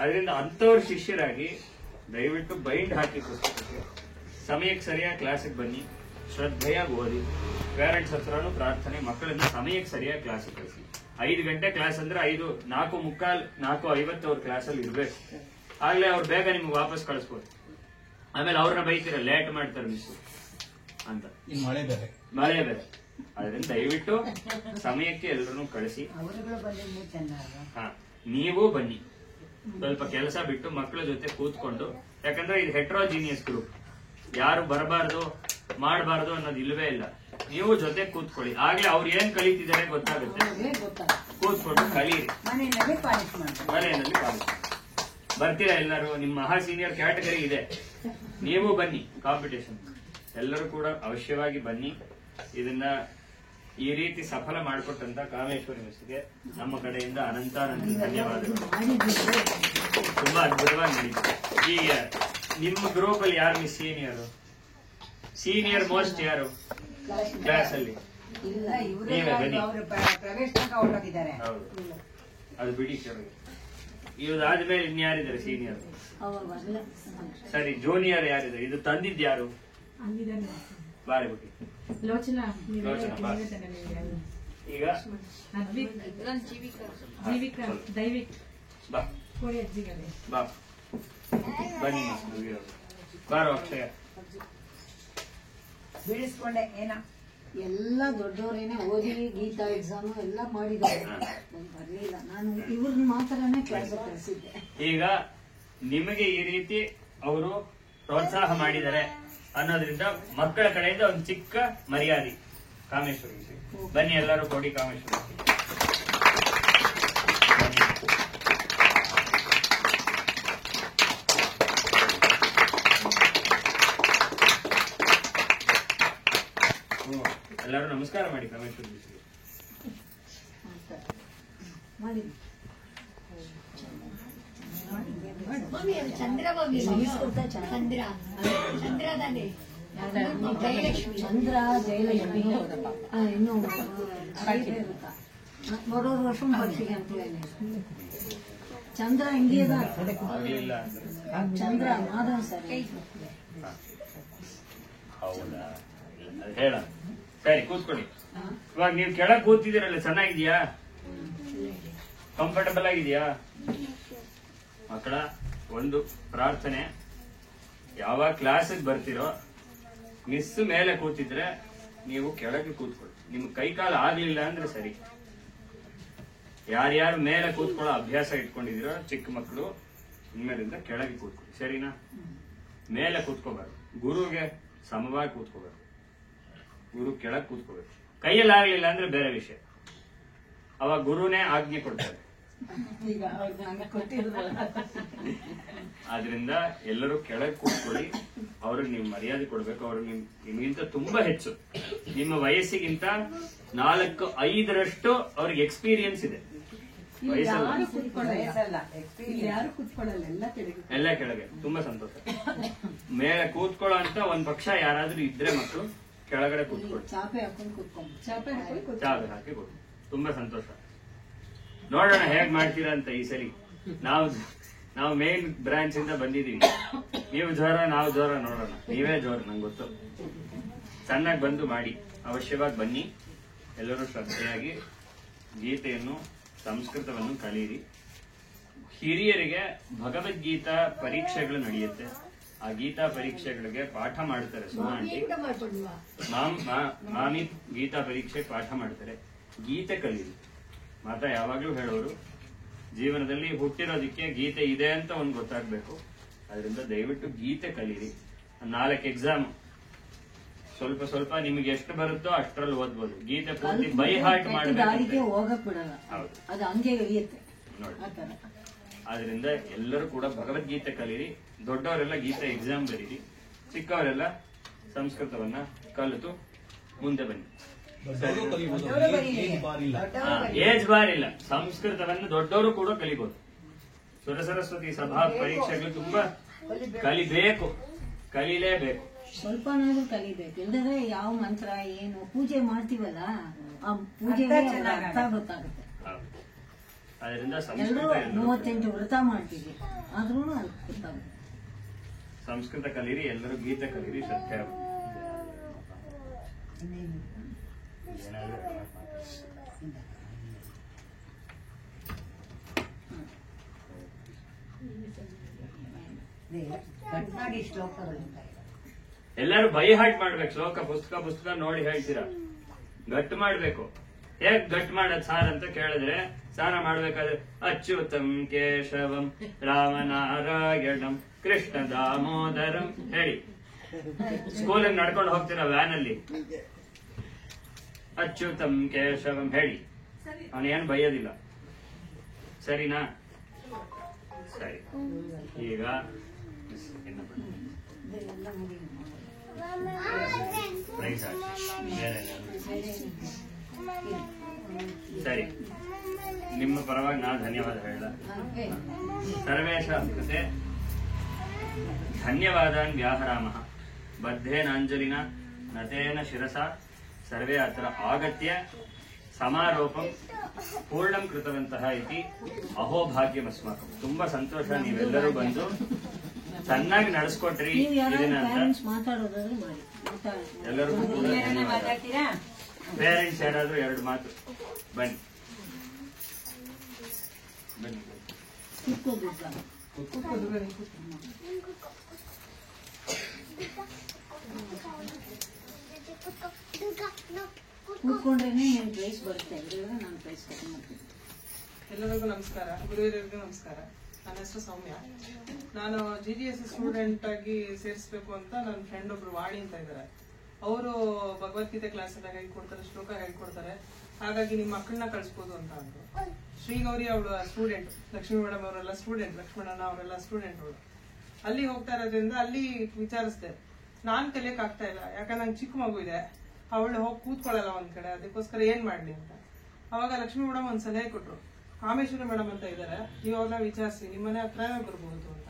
[SPEAKER 1] ಅದರಿಂದ ಅಂತವ್ರ ಶಿಷ್ಯರಾಗಿ ದಯವಿಟ್ಟು ಬೈಂಡ್ ಹಾಕಿ ಪುಸ್ತಕಕ್ಕೆ ಸಮಯಕ್ಕೆ ಸರಿಯಾಗಿ ಕ್ಲಾಸಿಗೆ ಬನ್ನಿ, ಶ್ರದ್ಧೆಯಾಗಿ ಓದಿ. ಪೇರೆಂಟ್ಸ್ ಹತ್ರನೂ ಪ್ರಾರ್ಥನೆ, ಮಕ್ಕಳನ್ನ ಸಮಯಕ್ಕೆ ಸರಿಯಾಗಿ ಕ್ಲಾಸಿಗೆ ಕಳಿಸಿ. 5 ಗಂಟೆ ಕ್ಲಾಸ್ ಅಂದ್ರೆ 4:45, 4:50 ಅವ್ರ ಕ್ಲಾಸಲ್ಲಿ ಇರ್ಬೇಕು. ಆಗ್ಲೇ ಅವ್ರು ಬೇಗ ನಿಮ್ಗೆ ವಾಪಸ್ ಕಳಿಸ್ಬೋದು. ಆಮೇಲೆ ಅವ್ರನ್ನ ಬೈತೀರ, ಲೇಟ್ ಮಾಡ್ತಾರೆ ಮಿಸ್ ಅಂತ. ಮಳೆ ಬೇರೆ. ಅದರಿಂದ ದಯವಿಟ್ಟು ಸಮಯಕ್ಕೆ ಎಲ್ಲರನ್ನು ಕಳಿಸಿ. ಹಾ, ನೀವು ಬನ್ನಿ. ಸ್ವಲ್ಪ ಕೆಲಸ ಬಿಟ್ಟು ಮಕ್ಕಳ ಜೊತೆ ಕೂತ್ಕೊಂಡು, ಯಾಕಂದ್ರೆ ಇದು ಹೆಟ್ರೋಜಿನಿಯಸ್ ಗ್ರೂಪ್, ಯಾರು ಬರಬಾರ್ದು ಮಾಡಬಾರ್ದು ಅನ್ನೋದು ಇಲ್ವೇ ಇಲ್ಲ. ನೀವು ಜೊತೆ ಕೂತ್ಕೊಳ್ಳಿ, ಆಗ್ಲೇ ಅವ್ರು ಏನ್ ಕಲಿತಿದ್ದಾರೆ ಗೊತ್ತಾಗುತ್ತೆ. ಕೂತ್ಕೊಂಡು ಕಲೀರಿ, ಮನೆಯಲ್ಲಿ ಪಾಲಿಸಿ. ಬರ್ತೀರಾ ಎಲ್ಲರೂ? ನಿಮ್ಮ ಮಹಾ ಸೀನಿಯರ್ ಕ್ಯಾಟಗರಿ ಇದೆ, ನೀವು ಬನ್ನಿ ಕಾಂಪಿಟೇಷನ್. ಎಲ್ಲರೂ ಕೂಡ ಅವಶ್ಯವಾಗಿ ಬನ್ನಿ. ಇದನ್ನ ಈ ರೀತಿ ಸಫಲ ಮಾಡಿಕೊಟ್ಟಂತ ಕಾಮೇಶ್ವರಿ ಮಿಸ್ಗೆ ನಮ್ಮ ಕಡೆಯಿಂದ ಅನಂತಾನಂತ ಧನ್ಯವಾದಗಳು. ತುಂಬಾ ಅದ್ಭುತವಾಗಿ ನಡೀತಿದೆ. ಈಗ ನಿಮ್ಮ ಗ್ರೂಪ್ ಅಲ್ಲಿ ಯಾರು ಮಿಸ್ ಸೀನಿಯರ್ ಮೋಸ್ಟ್ ಯಾರು ಕ್ಲಾಸ್ ಅಲ್ಲಿ? ನೀವೇ ಬನ್ನಿ. ಹೌದು, ಅದು ಬಿಡಿ. ಇದಾದ್ಮೇಲೆ ಇನ್ಯಾರಿದ್ದಾರೆ ಸೀನಿಯರ್? ಸರಿ, ಜೂನಿಯರ್ ಯಾರಿದ್ದಾರೆ? ಇದು ತಂದಿದ್ಯಾರು? ಬಾರಿ ಬಿಟ್ಟು ಲೋಚನಾ ಬಾ. ಈಗ ಬಾ ಬಾ, ಬನ್ನಿ. ಬಾರೋ ಅಕ್ಷಯ.
[SPEAKER 6] ಬಿಡಿಸ್ಕೊಂಡೆ ಎಲ್ಲ ದೊಡ್ಡವರೇನೆ ಓದಿ ಗೀತಾ ಎಕ್ಸಾಮ್ ಎಲ್ಲ ಮಾಡಿದ್ದಾರೆ. ಬರ್ಲಿಲ್ಲ, ನಾನು ಇವ್ರನ್ನ ಮಾತ್ರನೇ ಕ್ಲಾಸ್ ಕಳಿಸಿದ್ದೆ.
[SPEAKER 1] ಈಗ ನಿಮಗೆ ಈ ರೀತಿ ಅವರು ಪ್ರೋತ್ಸಾಹ ಮಾಡಿದ್ದಾರೆ ಅನ್ನೋದ್ರಿಂದ ಮಕ್ಕಳ ಕಡೆಯಿಂದ ಒಂದು ಚಿಕ್ಕ ಮರ್ಯಾದೆ ಕಾಮೇಶ್ವರಿ. ಬನ್ನಿ ಎಲ್ಲರೂ ಕೊಡಿ ಕಾಮೇಶ್ವರಿ. ಎಲ್ಲರೂ ನಮಸ್ಕಾರ ಮಾಡಿ ಕಾಮೇಶ್ವರಿ.
[SPEAKER 6] ಚಂದ್ರ ಜಯಲಕ್ಷ್ಮಿ ಇನ್ನು 1 ವರ್ಷം പഠിപ്പിക്കാൻ ಚಂದ್ರ ಹಿಂಗೇದ ಚಂದ್ರ ಮಾಧವ್ ಸರ್.
[SPEAKER 1] ಹೌದಾ? ಹೇಳ. ಸರಿ, ಕೂತ್ಕೊಳ್ಳಿ. ಇವಾಗ ನೀವು ಕೆಳಗೆ ಕೂತಿದ್ದೀರಲ್ಲ, ಚೆನ್ನಾಗಿದ್ಯಾ? ಕಂಫರ್ಟಬಲ್ ಆಗಿದ್ಯಾ? ಮಕ್ಕಳ ಒಂದು ಪ್ರಾರ್ಥನೆ, ಯಾವಾಗ ಕ್ಲಾಸಿಗೆ ಬರ್ತಿರೋ ಮಿಸ್ ಮೇಲೆ ಕೂತಿದ್ರೆ ನೀವು ಕೆಳಗೆ ಕೂತ್ಕೊಳ್ಳಿ. ನಿಮ್ಗೆ ಕೈಕಾಲು ಆಗ್ಲಿಲ್ಲ ಅಂದ್ರೆ ಸರಿ. ಯಾರ್ಯಾರು ಮೇಲೆ ಕೂತ್ಕೊಳ್ಳೋ ಅಭ್ಯಾಸ ಇಟ್ಕೊಂಡಿದ್ದೀರೋ ಚಿಕ್ಕ ಮಕ್ಕಳು, ಇನ್ಮೇಲಿಂದ ಕೆಳಗೆ ಕೂತ್ಕೊಳ್ಳಿ, ಸರಿನಾ? ಮೇಲೆ ಕೂತ್ಕೋಬಾರ್ದು, ಗುರುಗೆ ಸಮವಾಗಿ ಕೂತ್ಕೋಬೇಕು. ಗುರು ಕೆಳಗೆ ಕೂತ್ಕೋಬೇಕು. ಕೈಯಲ್ಲಿ ಆಗ್ಲಿಲ್ಲ ಅಂದ್ರೆ ಬೇರೆ ವಿಷಯ, ಅವಾಗ ಗುರುನೇ ಆಜ್ಞೆ ಕೊಡ್ತಾರೆ. ಆದ್ರಿಂದ ಎಲ್ಲರೂ ಕೆಳಗೆ ಕೂತ್ಕೊಳ್ಳಿ. ಅವ್ರಿಗೆ ನೀವು ಮರ್ಯಾದೆ ಕೊಡ್ಬೇಕು. ಅವ್ರಿಗೆ ನಿಮ್ಗಿಂತ ತುಂಬಾ ಹೆಚ್ಚು, ನಿಮ್ಮ ವಯಸ್ಸಿಗಿಂತ 4-5ರಷ್ಟು ಅವ್ರಿಗೆ ಎಕ್ಸ್ಪೀರಿಯನ್ಸ್ ಇದೆ. ಎಲ್ಲ ಕೆಳಗೆ. ತುಂಬಾ ಸಂತೋಷ. ಮೇಲೆ ಕೂತ್ಕೊಳ್ಳೋ ಅಂತ ಒಂದ್ ಪಕ್ಷ ಯಾರಾದ್ರೂ ಇದ್ರೆ ಮಕ್ಕಳು ಕೆಳಗಡೆ ಕೂತ್ಕೊಳ್ಳಿ, ಚಾಪೆ ಹಾಕಿ ಕೊಡಿ. ತುಂಬಾ ಸಂತೋಷ. ನೋಡೋಣ ಹೇಗ್ ಮಾಡ್ತೀರಾ ಅಂತ ಈ ಸರಿ. ನಾವು ಮೇನ್ ಬ್ರಾಂಚ್ ಇಂದ ಬಂದಿದೀವಿ. ನೀವು ಜ್ವರ, ನಾವು ಜ್ವರ, ನೋಡೋಣ. ನೀವೇ ಜ್ವರ, ನಂಗೆ ಗೊತ್ತು. ಚೆನ್ನಾಗಿ ಬಂದು ಮಾಡಿ, ಅವಶ್ಯವಾಗಿ ಬನ್ನಿ. ಎಲ್ಲರೂ ಶ್ರದ್ಧೆಯಾಗಿ ಗೀತೆಯನ್ನು, ಸಂಸ್ಕೃತವನ್ನು ಕಲೀರಿ. ಹಿರಿಯರಿಗೆ ಭಗವದ್ಗೀತಾ ಪರೀಕ್ಷೆಗಳು ನಡೆಯುತ್ತೆ. ಆ ಗೀತಾ ಪರೀಕ್ಷೆಗಳಿಗೆ ಪಾಠ ಮಾಡ್ತಾರೆ ಸುಮಾಂಟಿ. ಮಾಮಿ ಗೀತಾ ಪರೀಕ್ಷೆ ಪಾಠ ಮಾಡ್ತಾರೆ. ಗೀತೆ ಕಲೀರಿ. ಮಾತಾ ಯಾವಾಗ್ಲೂ ಹೇಳೋರು, ಜೀವನದಲ್ಲಿ ಹುಟ್ಟಿರೋದಕ್ಕೆ ಗೀತೆ ಇದೆ ಅಂತ ಒಂದು ಗೊತ್ತಾಗ್ಬೇಕು. ಅದರಿಂದ ದಯವಿಟ್ಟು ಗೀತೆ ಕಲೀರಿ. 4 ಎಕ್ಸಾಮ್ ಸ್ವಲ್ಪ ಸ್ವಲ್ಪ ನಿಮ್ಗೆ ಎಷ್ಟು ಬರುತ್ತೋ ಅಷ್ಟರಲ್ಲಿ ಓದ್ಬೋದು. ಗೀತೆ ಪೂರ್ತಿ ಬೈ ಹಾರ್ಟ್ ಮಾಡಬೇಕು. ನೋಡಿ, ಆದ್ರಿಂದ ಎಲ್ಲರೂ ಕೂಡ ಭಗವದ್ಗೀತೆ ಕಲೀರಿ. ದೊಡ್ಡವರೆಲ್ಲ ಗೀತೆ ಎಕ್ಸಾಮ್ ಬರೀರಿ, ಚಿಕ್ಕವರೆಲ್ಲ ಸಂಸ್ಕೃತವನ್ನ ಕಲಿತು ಮುಂದೆ ಬನ್ನಿ. ಏಜ್ ಬಾರ್ ಇಲ್ಲ. ಸಂಸ್ಕೃತವನ್ನು ದೊಡ್ಡವರು ಕೂಡ ಕಲಿಬಹುದು. ಸುರಸರಸ್ವತಿ ಸಭಾ ಪರೀಕ್ಷೆಗಳು ತುಂಬಾ ಕಲಿಬೇಕು, ಕಲೀಲೇಬೇಕು.
[SPEAKER 6] ಸ್ವಲ್ಪನಾದ್ರೂ ಕಲಿಬೇಕು. ಇಲ್ಲದ್ರೆ ಯಾವ ಮಂತ್ರ ಏನು ಪೂಜೆ ಮಾಡ್ತೀವಲ್ಲ ಆ ಪೂಜೆಗೆ ಅರ್ಥ ಗೊತ್ತಾಗುತ್ತೆ.
[SPEAKER 1] ಅದರಿಂದ
[SPEAKER 6] ಎಲ್ಲರೂ
[SPEAKER 1] ಸಂಸ್ಕೃತ
[SPEAKER 6] 38 ವ್ರತ ಮಾಡ್ತೀವಿ ಆದ್ರೂ ಗೊತ್ತಾಗುತ್ತೆ.
[SPEAKER 1] ಸಂಸ್ಕೃತ ಕಲೀರಿ, ಎಲ್ಲರೂ ಗೀತೆ ಕಲೀರಿ, ಶ್ರದ್ಧೆ
[SPEAKER 6] ಕಟ್ನಾಡಿ ಶ್ಲೋಕಗಳಿಂದ
[SPEAKER 1] ಎಲ್ಲರೂ ಬೈ ಹಾರ್ಟ್ ಮಾಡ್ಬೇಕು. ಶ್ಲೋಕ ಪುಸ್ತಕ ನೋಡಿ ಹೇಳ್ತೀರಾ, ಗಟ್ಟು ಮಾಡ್ಬೇಕು. ಹೇಗ್ ಗಟ್ ಮಾಡೋದ್ ಸಾರ್ ಅಂತ ಕೇಳಿದ್ರೆ, ಸ್ನಾನ ಮಾಡ್ಬೇಕಾದ್ರೆ ಅಚ್ಯುತಂ ಕೇಶವಂ ರಾಮನಾರಾಯಣಂ ಕೃಷ್ಣ ದಾಮೋದರಂ ಹೇಳಿ. ಸ್ಕೂಲಿಗೆ ನಡ್ಕೊಂಡು ಹೋಗ್ತೀರಾ ವ್ಯಾನ್ ಅಲ್ಲಿ, ಅಚ್ಯುತಂ ಕೇಶವಂ ಹೇಳಿ. ಅವನೇನು ಬೈಯೋದಿಲ್ಲ. ಸರಿನಾ? ಸರಿ. ಈಗ ಪ್ರೈಸ್ ಸರಿ, ನಿಮ್ಮ ಪರವಾಗಿ ನಾ ಧನ್ಯವಾದ ಹೇಳ. ಸರ್ವೇಷಾಂ ಕೃತೆ ಧನ್ಯವಾದಾನ್ ವ್ಯಾಹರಾಮಃ ಬದ್ಧೇನಾಂಜಲಿನ ನತೇನ ಶಿರಸಾ ಸರ್ವೇ ಅತ್ರ ಆಗತ್ಯ ಸಮಾರೋಪಂ ಪೂರ್ಣಂ ಕೃತವಂತಹ ಇತಿ ಅಹೋಭಾಗ್ಯಮಸ್ಮಾಕಂ. ತುಂಬಾ ಸಂತೋಷ, ನೀವೆಲ್ಲರೂ ಬಂದು ಚೆನ್ನಾಗಿ ನಡೆಸ್ಕೊಟ್ರಿ
[SPEAKER 6] ನೀವು ಯಾರಾದ್ರೂ
[SPEAKER 1] ಇದನ್ನ ಅಂತ.
[SPEAKER 6] ಪೇರೆಂಟ್ಸ್ ಮಾತಾಡೋದಾದ್ರೆ ಮಾಡಿ.
[SPEAKER 1] ಎಲ್ಲರಿಗೂ ಕೂಡ ಧನ್ಯವಾದ. ಪೇರೆಂಟ್ಸ್ ಯಾರಾದ್ರೂ 2 ಮಾತು ಬನ್ನಿ ಬನ್ನಿ.
[SPEAKER 6] ಕೂತ್ಕೋದು ಕೂತ್ಕೊಂಡ್ರೇನೆ ನೀವು ಪ್ರೈಸ್ ಬರುತ್ತೆ. ಇದ್ರೆ ನಾನು ಪ್ರೈಸ್ ತಗೊಂಡ್ಬರ್ತೀನಿ.
[SPEAKER 7] ಎಲ್ಲರಿಗೂ ನಮಸ್ಕಾರ, ಗುರುವಿರಿಗೂ ನಮಸ್ಕಾರ. ನನ್ನ ಹೆಸರು ಸೌಮ್ಯ. ನಾನು GGS ಸ್ಟೂಡೆಂಟ್ ಆಗಿ ಸೇರಿಸಬೇಕು ಅಂತ ನನ್ನ ಫ್ರೆಂಡ್ ಒಬ್ರು ವಾಣಿ ಅಂತ ಇದ್ದಾರೆ. ಅವರು ಭಗವದ್ಗೀತೆ ಕ್ಲಾಸ್ ಎಲ್ಲ ಹೇಳ್ಕೊಡ್ತಾರೆ, ಶ್ಲೋಕ ಹೇಳ್ಕೊಡ್ತಾರೆ. ಹಾಗಾಗಿ ನಿಮ್ಮ ಮಕ್ಕಳನ್ನ ಕಳಿಸ್ಬೋದು ಅಂತ ಅಂದ್ರು. ಶ್ರೀಗೌರಿ ಅವಳು ಸ್ಟೂಡೆಂಟ್, ಲಕ್ಷ್ಮೀ ಮೇಡಮ್ ಅವರೆಲ್ಲ ಸ್ಟೂಡೆಂಟ್, ಲಕ್ಷ್ಮಣಣ್ಣ ಅವರೆಲ್ಲ ಸ್ಟೂಡೆಂಟ್. ಅವಳು ಅಲ್ಲಿ ಹೋಗ್ತಾ ಇರೋದ್ರಿಂದ ಅಲ್ಲಿ ವಿಚಾರಿಸಿದೆ. ನಾನ್ ಕಲಿಯಕ್ ಆಗ್ತಾ ಇಲ್ಲ, ಯಾಕಂದ್ರೆ ನಂಗೆ ಚಿಕ್ಕ ಮಗು ಇದೆ, ಅವಳು ಹೋಗಿ ಕೂತ್ಕೊಳ್ಳಲ್ಲ ಒಂದ್ ಕಡೆ, ಅದಕ್ಕೋಸ್ಕರ ಏನ್ ಮಾಡ್ಲಿ ಅಂತ. ಅವಾಗ ಲಕ್ಷ್ಮೀ ಮೇಡಮ್ ಒಂದ್ ಸಲಹೆ ಕೊಟ್ರು. ಕಾಮೇಶ್ವರಿ ಮೇಡಮ್ ಅಂತ ಇದ್ದಾರೆ, ನೀವು ಅವ್ರನ್ನ ವಿಚಾರಿಸಿ, ನಿಮ್ಮನೆ ಹತ್ರನೇ ಬರ್ಬೋದು ಅಂತ.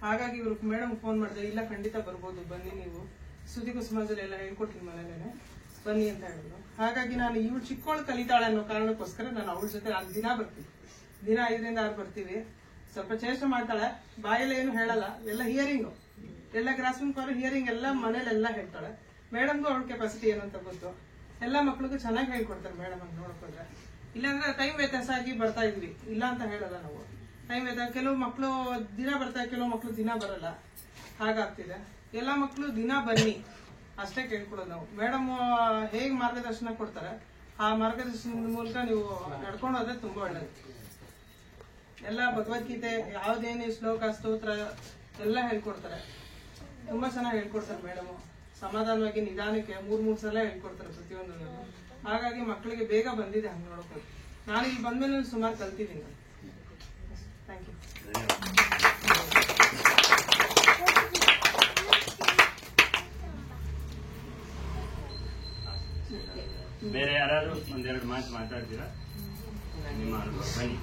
[SPEAKER 7] ಹಾಗಾಗಿ ಇವ್ರು ಮೇಡಮ್ ಫೋನ್ ಮಾಡಿದೆ, ಇಲ್ಲ ಖಂಡಿತ ಬರ್ಬೋದು, ಬನ್ನಿ ನೀವು ಸುದ್ದಿಗೂ ಸಮಾಜದಲ್ಲಿ ಎಲ್ಲ ಹೇಳ್ಕೊಟ್ಟಿ ಮನೇಲೇನೆ, ಬನ್ನಿ ಅಂತ ಹೇಳಿದ್ರು. ಹಾಗಾಗಿ ನಾನು ಇವಳು ಚಿಕ್ಕವಳು ಕಲಿತಾಳೆ ಅನ್ನೋ ಕಾರಣಕ್ಕೋಸ್ಕರ ನಾನು ಅವಳ ಜೊತೆ ನಾನು ದಿನ ಬರ್ತೀನಿ. ದಿನ 5 ರಿಂದ 6 ಬರ್ತೀವಿ. ಸ್ವಲ್ಪ ಚೇಷ್ಟೆ ಮಾಡ್ತಾಳೆ, ಬಾಯಲ್ಲಿ ಏನು ಹೇಳಲ್ಲ, ಎಲ್ಲ ಹಿಯರಿಂಗು, ಎಲ್ಲ ಕ್ಲಾಸ್ ರೂಮ್ ಹಿಯರಿಂಗ್ ಎಲ್ಲ ಮನೇಲೆಲ್ಲ ಹೇಳ್ತಾಳೆ. ಮೇಡಮ್ಗೂ ಅವಳ ಕೆಪಾಸಿಟಿ ಏನು ಅಂತ ಗೊತ್ತು. ಎಲ್ಲ ಮಕ್ಳಿಗೂ ಚೆನ್ನಾಗಿ ಹೇಳ್ಕೊಡ್ತಾರೆ ಮೇಡಮ್ ಅಂತ ನೋಡ್ಕೊಂಡ್ರೆ. ಇಲ್ಲಾಂದ್ರೆ ಟೈಮ್ ವ್ಯತ್ಯಾಸ ಆಗಿ ಬರ್ತಾ ಇದ್ವಿ, ಇಲ್ಲ ಅಂತ ಹೇಳಲ್ಲ ನಾವು. ಟೈಮ್ ವ್ಯತ್ಯಾಸ, ಕೆಲವು ಮಕ್ಕಳು ದಿನ ಬರ್ತಾರೆ, ಕೆಲವು ಮಕ್ಕಳು ದಿನ ಬರಲ್ಲ, ಹಾಗಾಗ್ತಿದೆ. ಎಲ್ಲ ಮಕ್ಕಳು ದಿನ ಬನ್ನಿ ಅಷ್ಟೇ ಕೇಳ್ಕೊಡೋದು ನಾವು. ಮೇಡಮ್ ಹೇಗ್ ಮಾರ್ಗದರ್ಶನ ಕೊಡ್ತಾರೆ ಆ ಮಾರ್ಗದರ್ಶನದ ಮೂಲಕ ನೀವು ನಡ್ಕೊಂಡು ಹೋದ್ರೆ ತುಂಬಾ ಒಳ್ಳೇದು. ಎಲ್ಲ ಭಗವದ್ಗೀತೆ ಯಾವ್ದೇನು ಶ್ಲೋಕ ಸ್ತೋತ್ರ ಎಲ್ಲ ಹೇಳ್ಕೊಡ್ತಾರೆ, ತುಂಬಾ ಚೆನ್ನಾಗಿ ಹೇಳ್ಕೊಡ್ತಾರೆ ಮೇಡಮ್. ಸಮಾಧಾನವಾಗಿ ನಿಧಾನಕ್ಕೆ 3 ಸಲ ಹೇಳ್ಕೊಡ್ತಾರೆ ಪ್ರತಿಯೊಂದು. ಹಾಗಾಗಿ ಮಕ್ಕಳಿಗೆ ಬೇಗ ಬಂದಿದೆ ಹಂಗೆ ನೋಡ್ಕೊಂಡು. ನಾನು ಇಲ್ಲಿ ಬಂದ್ಮೇಲೆ ಸುಮಾರು ಕಲ್ತಿದ್ದೀನಿ. Thank you.
[SPEAKER 1] ಬೇರೆ ಯಾರಾದ್ರೂ 1-2 ಮಾತು ಮಾತಾಡ್ತೀರಾ? ನಿಮ್ಮ ಅನುಭವ ಬನ್ನಿ.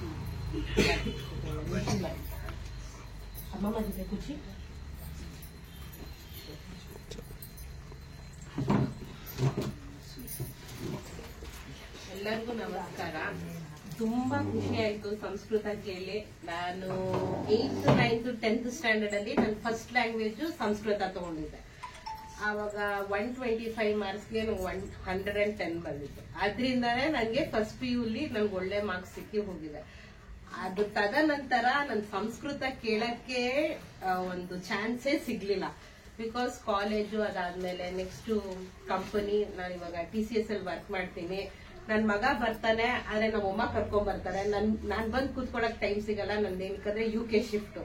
[SPEAKER 4] ಎಲ್ಲರಿಗೂ ನಮಸ್ಕಾರ. ತುಂಬಾ ಖುಷಿ ಆಯ್ತು ಸಂಸ್ಕೃತ ಕೇಳಿ. ನಾನು 8th, 9th, 10th ಸ್ಟ್ಯಾಂಡರ್ಡ್ ಅಲ್ಲಿ ನನ್ನ ಫಸ್ಟ್ ಲ್ಯಾಂಗ್ವೇಜ್ ಸಂಸ್ಕೃತ ತಗೊಂಡಿದ್ದೆ. ಆವಾಗ 125 ಮಾರ್ಕ್ಸ್ಗೆ 110 ಬಂದಿತ್ತು. ಅದರಿಂದಾನೇ ನನಗೆ ಫಸ್ಟ್ PU ನಂಗೆ ಒಳ್ಳೆ ಮಾರ್ಕ್ಸ್ ಸಿಕ್ಕಿ ಹೋಗಿದೆ. ಅದು ತದನಂತರ ನನ್ ಸಂಸ್ಕೃತ ಕೇಳಕ್ಕೆ ಒಂದು ಚಾನ್ಸೇ ಸಿಗ್ಲಿಲ್ಲ. ಬಿಕಾಸ್ ಕಾಲೇಜು ಅದಾದ್ಮೇಲೆ ನೆಕ್ಸ್ಟ್ ಕಂಪನಿ, ನಾನು ಇವಾಗ TCS ಅಲ್ಲಿ ವರ್ಕ್ ಮಾಡ್ತೀನಿ. ನನ್ ಮಗ ಬರ್ತಾನೆ, ಆದ್ರೆ ನಮ್ಮ ಅಮ್ಮ ಕರ್ಕೊಂಡ್ ಬರ್ತಾರೆ. ನಾನ್ ಬಂದ್ ಕೂತ್ಕೊಳಕ್ ಟೈಮ್ ಸಿಗಲ್ಲ. ನಂದೇನಕ್ಕಂದ್ರೆ UK ಶಿಫ್ಟ್.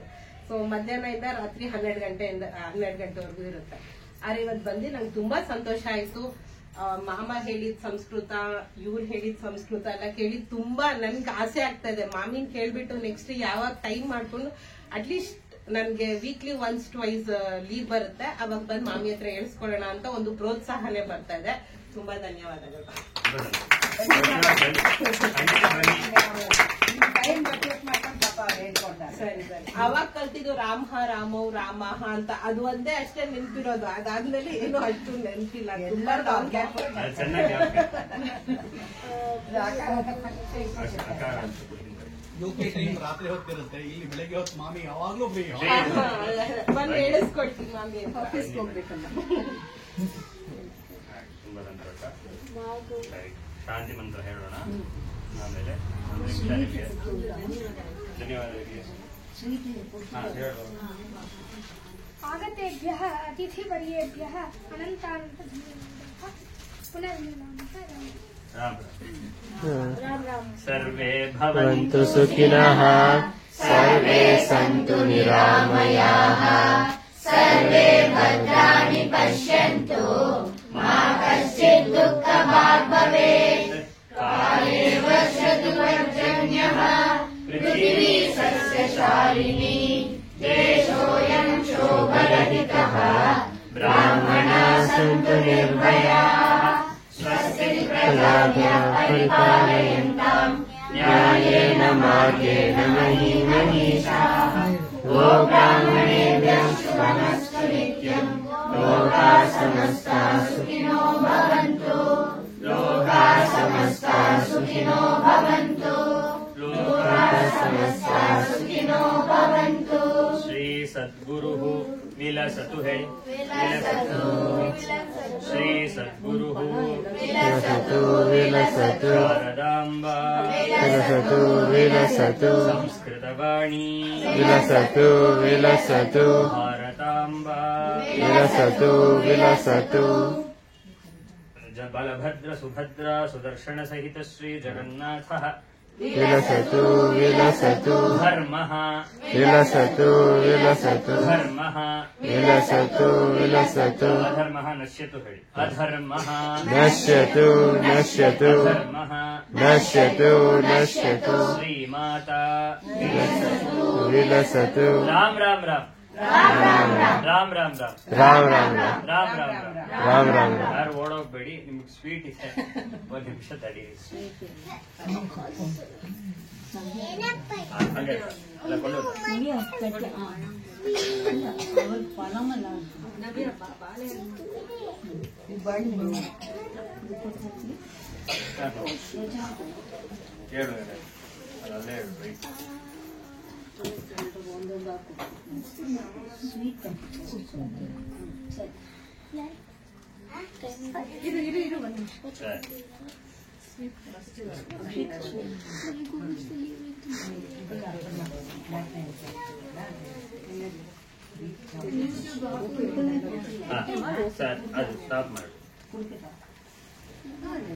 [SPEAKER 4] ಸೊ ಮಧ್ಯಾಹ್ನದಿಂದ ರಾತ್ರಿ 12 ಗಂಟೆವರೆಗೂ ಇರುತ್ತೆ. ಆದ್ರೆ ಇವತ್ತು ಬಂದು ನಂಗೆ ತುಂಬಾ ಸಂತೋಷ ಆಯ್ತು. ಮಾಮ ಹೇಳಿದ ಸಂಸ್ಕೃತ, ಇವ್ರು ಹೇಳಿದ ಸಂಸ್ಕೃತ ಎಲ್ಲ ಕೇಳಿ ತುಂಬಾ ನನ್ಗೆ ಆಸೆ ಆಗ್ತಾ ಇದೆ. ಮಾಮಿನ್ ಕೇಳ್ಬಿಟ್ಟು ನೆಕ್ಸ್ಟ್ ಯಾವಾಗ ಟೈಮ್ ಮಾಡ್ಕೊಂಡು ಅಟ್ಲೀಸ್ಟ್ ನನ್ಗೆ ವೀಕ್ಲಿ 1-2 ಲೀವ್ ಬರುತ್ತೆ, ಅವಾಗ ಬಂದು ಮಾಮಿ ಹತ್ರ ಹೇಳ್ಸ್ಕೊಳ್ಳೋಣ ಅಂತ ಒಂದು ಪ್ರೋತ್ಸಾಹನೆ ಬರ್ತಾ ಇದೆ. ತುಂಬಾ ಧನ್ಯವಾದಗಳು. ಸರಿ ಸರಿ. ಅವಾಗ ಕಲ್ತಿದ್ದು ರಾಮವು ರಾಮಹ ಅಂತ ಅದು ಒಂದೇ ಅಷ್ಟೇ ನೆನ್ಪಿರೋದು. ಅದಾದ್ಮೇಲೆ ಏನು ಅಷ್ಟು ನೆನ್ಪಿಲ್ಲ. ತುಂಬಾ
[SPEAKER 1] ಅದು ಚೆನ್ನಾಗಿ ಅಕಾರ ಅಂತ
[SPEAKER 5] ಯುಕೆ ಟೈಮ್ ರಾತ್ರಿ ಹೊತ್ತಿರುತ್ತೆ, ಇಲ್ಲಿ ಬೆಳಗ್ಗೆ ಹೊತ್ತು ಮಾಮಿ ಯಾವಾಗ್ಲೂ ಫ್ರೀ.
[SPEAKER 4] ಬಂದು ಹೇಳಿಸ್ಕೊಡ್ತೀನಿ ಮಾಮಿ ಅಂತ.
[SPEAKER 6] ಆಫೀಸ್ಗೆ ಹೋಗ್ಬೇಕಲ್ಲ.
[SPEAKER 1] ತುಂಬಾ ಸಂತೋಷ. ಸರಿ, ಶಾಂತಿ ಮಂತ್ರ ಹೇಳೋಣ. ಆಮೇಲೆ ಧನ್ಯವಾದಗಳಿಗೆ ಹೇಳೋಣ.
[SPEAKER 3] ಆಗತೇಭ್ಯಃ ಅತಿಥಿವರ್ಯೇಭ್ಯಃ ಅನಂತಾನಂತ ಧನ್ಯವಾದः. ಪುನರ್ಮಿಲಾಮः.
[SPEAKER 1] ರಾಮ ರಾಮ. ಸರ್ವೇ ಭವಂತು
[SPEAKER 8] ಸುಖಿನಃ ಸರ್ವೇ ಸಂತು ನಿರಾಮಯಾಃ
[SPEAKER 2] ಸರ್ವೇ ಭದ್ರಾಣಿ ಪಶ್ಯಂತು ಮಾ ಕಶ್ಚಿತ್ ದುಃಖಭಾಗ್ ಭವೇತ್. ಕಾಲೇ ವರ್ಷತು ಪರ್ಜನ್ಯಃ ಪೃಥಿವೀ ಸಸ್ಯಶಾಲಿನಿ ದೇಶೋऽಯಂ ಶೋಭರಹಿತಃ ಬ್ರಾಹ್ಮಣಾಃ ಸಂತು ನಿರ್ಭಯಾಃ ಸ್ವಸ್ತಿ ಪ್ರಜಾಭ್ಯಃ ಪರಿಪಾಲಯನ್ತಾಂ ನ್ಯಾಯೇನ ಮಾರ್ಗೇಣ ಮಹೀಂ ಮನೀಷಾಃ ಗೋಬ್ರಾಹ್ಮಣೇಭ್ಯಃ ಶುಭಮಸ್ತು ನಿತ್ಯಂ. ಲೋಕಾಃ ಸಮಸ್ತಾಃ ಸುಖಿನೋ ಭವಂತು. ಲೋಕಾಃ ಸಮಸ್ತಾಃ ಸುಖಿನೋ ಭವಂತು. ಲೋಕಾಃ ಸಮಸ್ತಾಃ ಸುಖಿನೋ ಭವಂತು.
[SPEAKER 1] ಶ್ರೀ ಸದ್ಗುರುಃ ವಿಲಸತು ಹೇ ವಿಲಸತು. ಶ್ರೀ ಸದ್ಗುರುಃ
[SPEAKER 8] ವಿಲಸತು ವಿಲಸತು
[SPEAKER 1] ಶಾರದಾಂಬಾ
[SPEAKER 8] ವಿಲಸತು ವಿಲಸತು
[SPEAKER 1] ಸಂಸ್ಕೃತವಾಣಿ
[SPEAKER 8] ವಿಲಸತು ವಿಲಸತು
[SPEAKER 1] ಭಾರತಾಂಬಾ
[SPEAKER 8] ವಿಲಸತು ವಿಲಸತು
[SPEAKER 1] ಬಲಭದ್ರ ಸುಭದ್ರ ಸುದರ್ಶನ ಸಹಿತ ಶ್ರೀ ಜಗನ್ನಾಥ
[SPEAKER 8] ವಿಲಸತು ವಿಲಸತು
[SPEAKER 1] ಧರ್ಮಃ
[SPEAKER 8] ವಿಲಸತು ವಿಲಸತು
[SPEAKER 1] ಧರ್ಮಃ
[SPEAKER 8] ವಿಲಸತು ವಿಲಸತು
[SPEAKER 1] ಅಧರ್ಮಃ ನಶ್ಯತು ಹೇಳಿ. ಅಧರ್ಮಃ
[SPEAKER 8] ನಶ್ಯತು ನಶ್ಯತು
[SPEAKER 1] ಧರ್ಮಃ
[SPEAKER 8] ನಶ್ಯತು ನಶ್ಯತು
[SPEAKER 1] ಶ್ರೀಮಾತಾ
[SPEAKER 8] ವಿಲಸತು
[SPEAKER 1] ರಾಮ್ ರಾಮ್ ರಾಮ್ ರಾಮ್ ರಾಮ್ ರಾಮ್
[SPEAKER 8] ರಾಮ್ ರಾಮ್ ರಾಮ್
[SPEAKER 1] ರಾಮ್ ರಾಮ್ ರಾಮ್
[SPEAKER 8] ರಾಮ್ ರಾಮ್
[SPEAKER 1] ಯಾರು ಓಡೋಗ್ಬೇಡಿ, ನಿಮ್ಗೆ ಸ್ವೀಟ್ ಇದೆ, ಒಂದ್ ನಿಮಿಷ ತಡೀರಿ. ಹಂಗೆ ಅಲ್ಲ ಕೊಳ್ಳೋದು. ಹೇಳು ಅಲ್ಲೇ ಹೇಳು ರೈಟ್. ಸರ್ ಅದು ಸ್ಟಾಪ್ ಮಾಡಿ.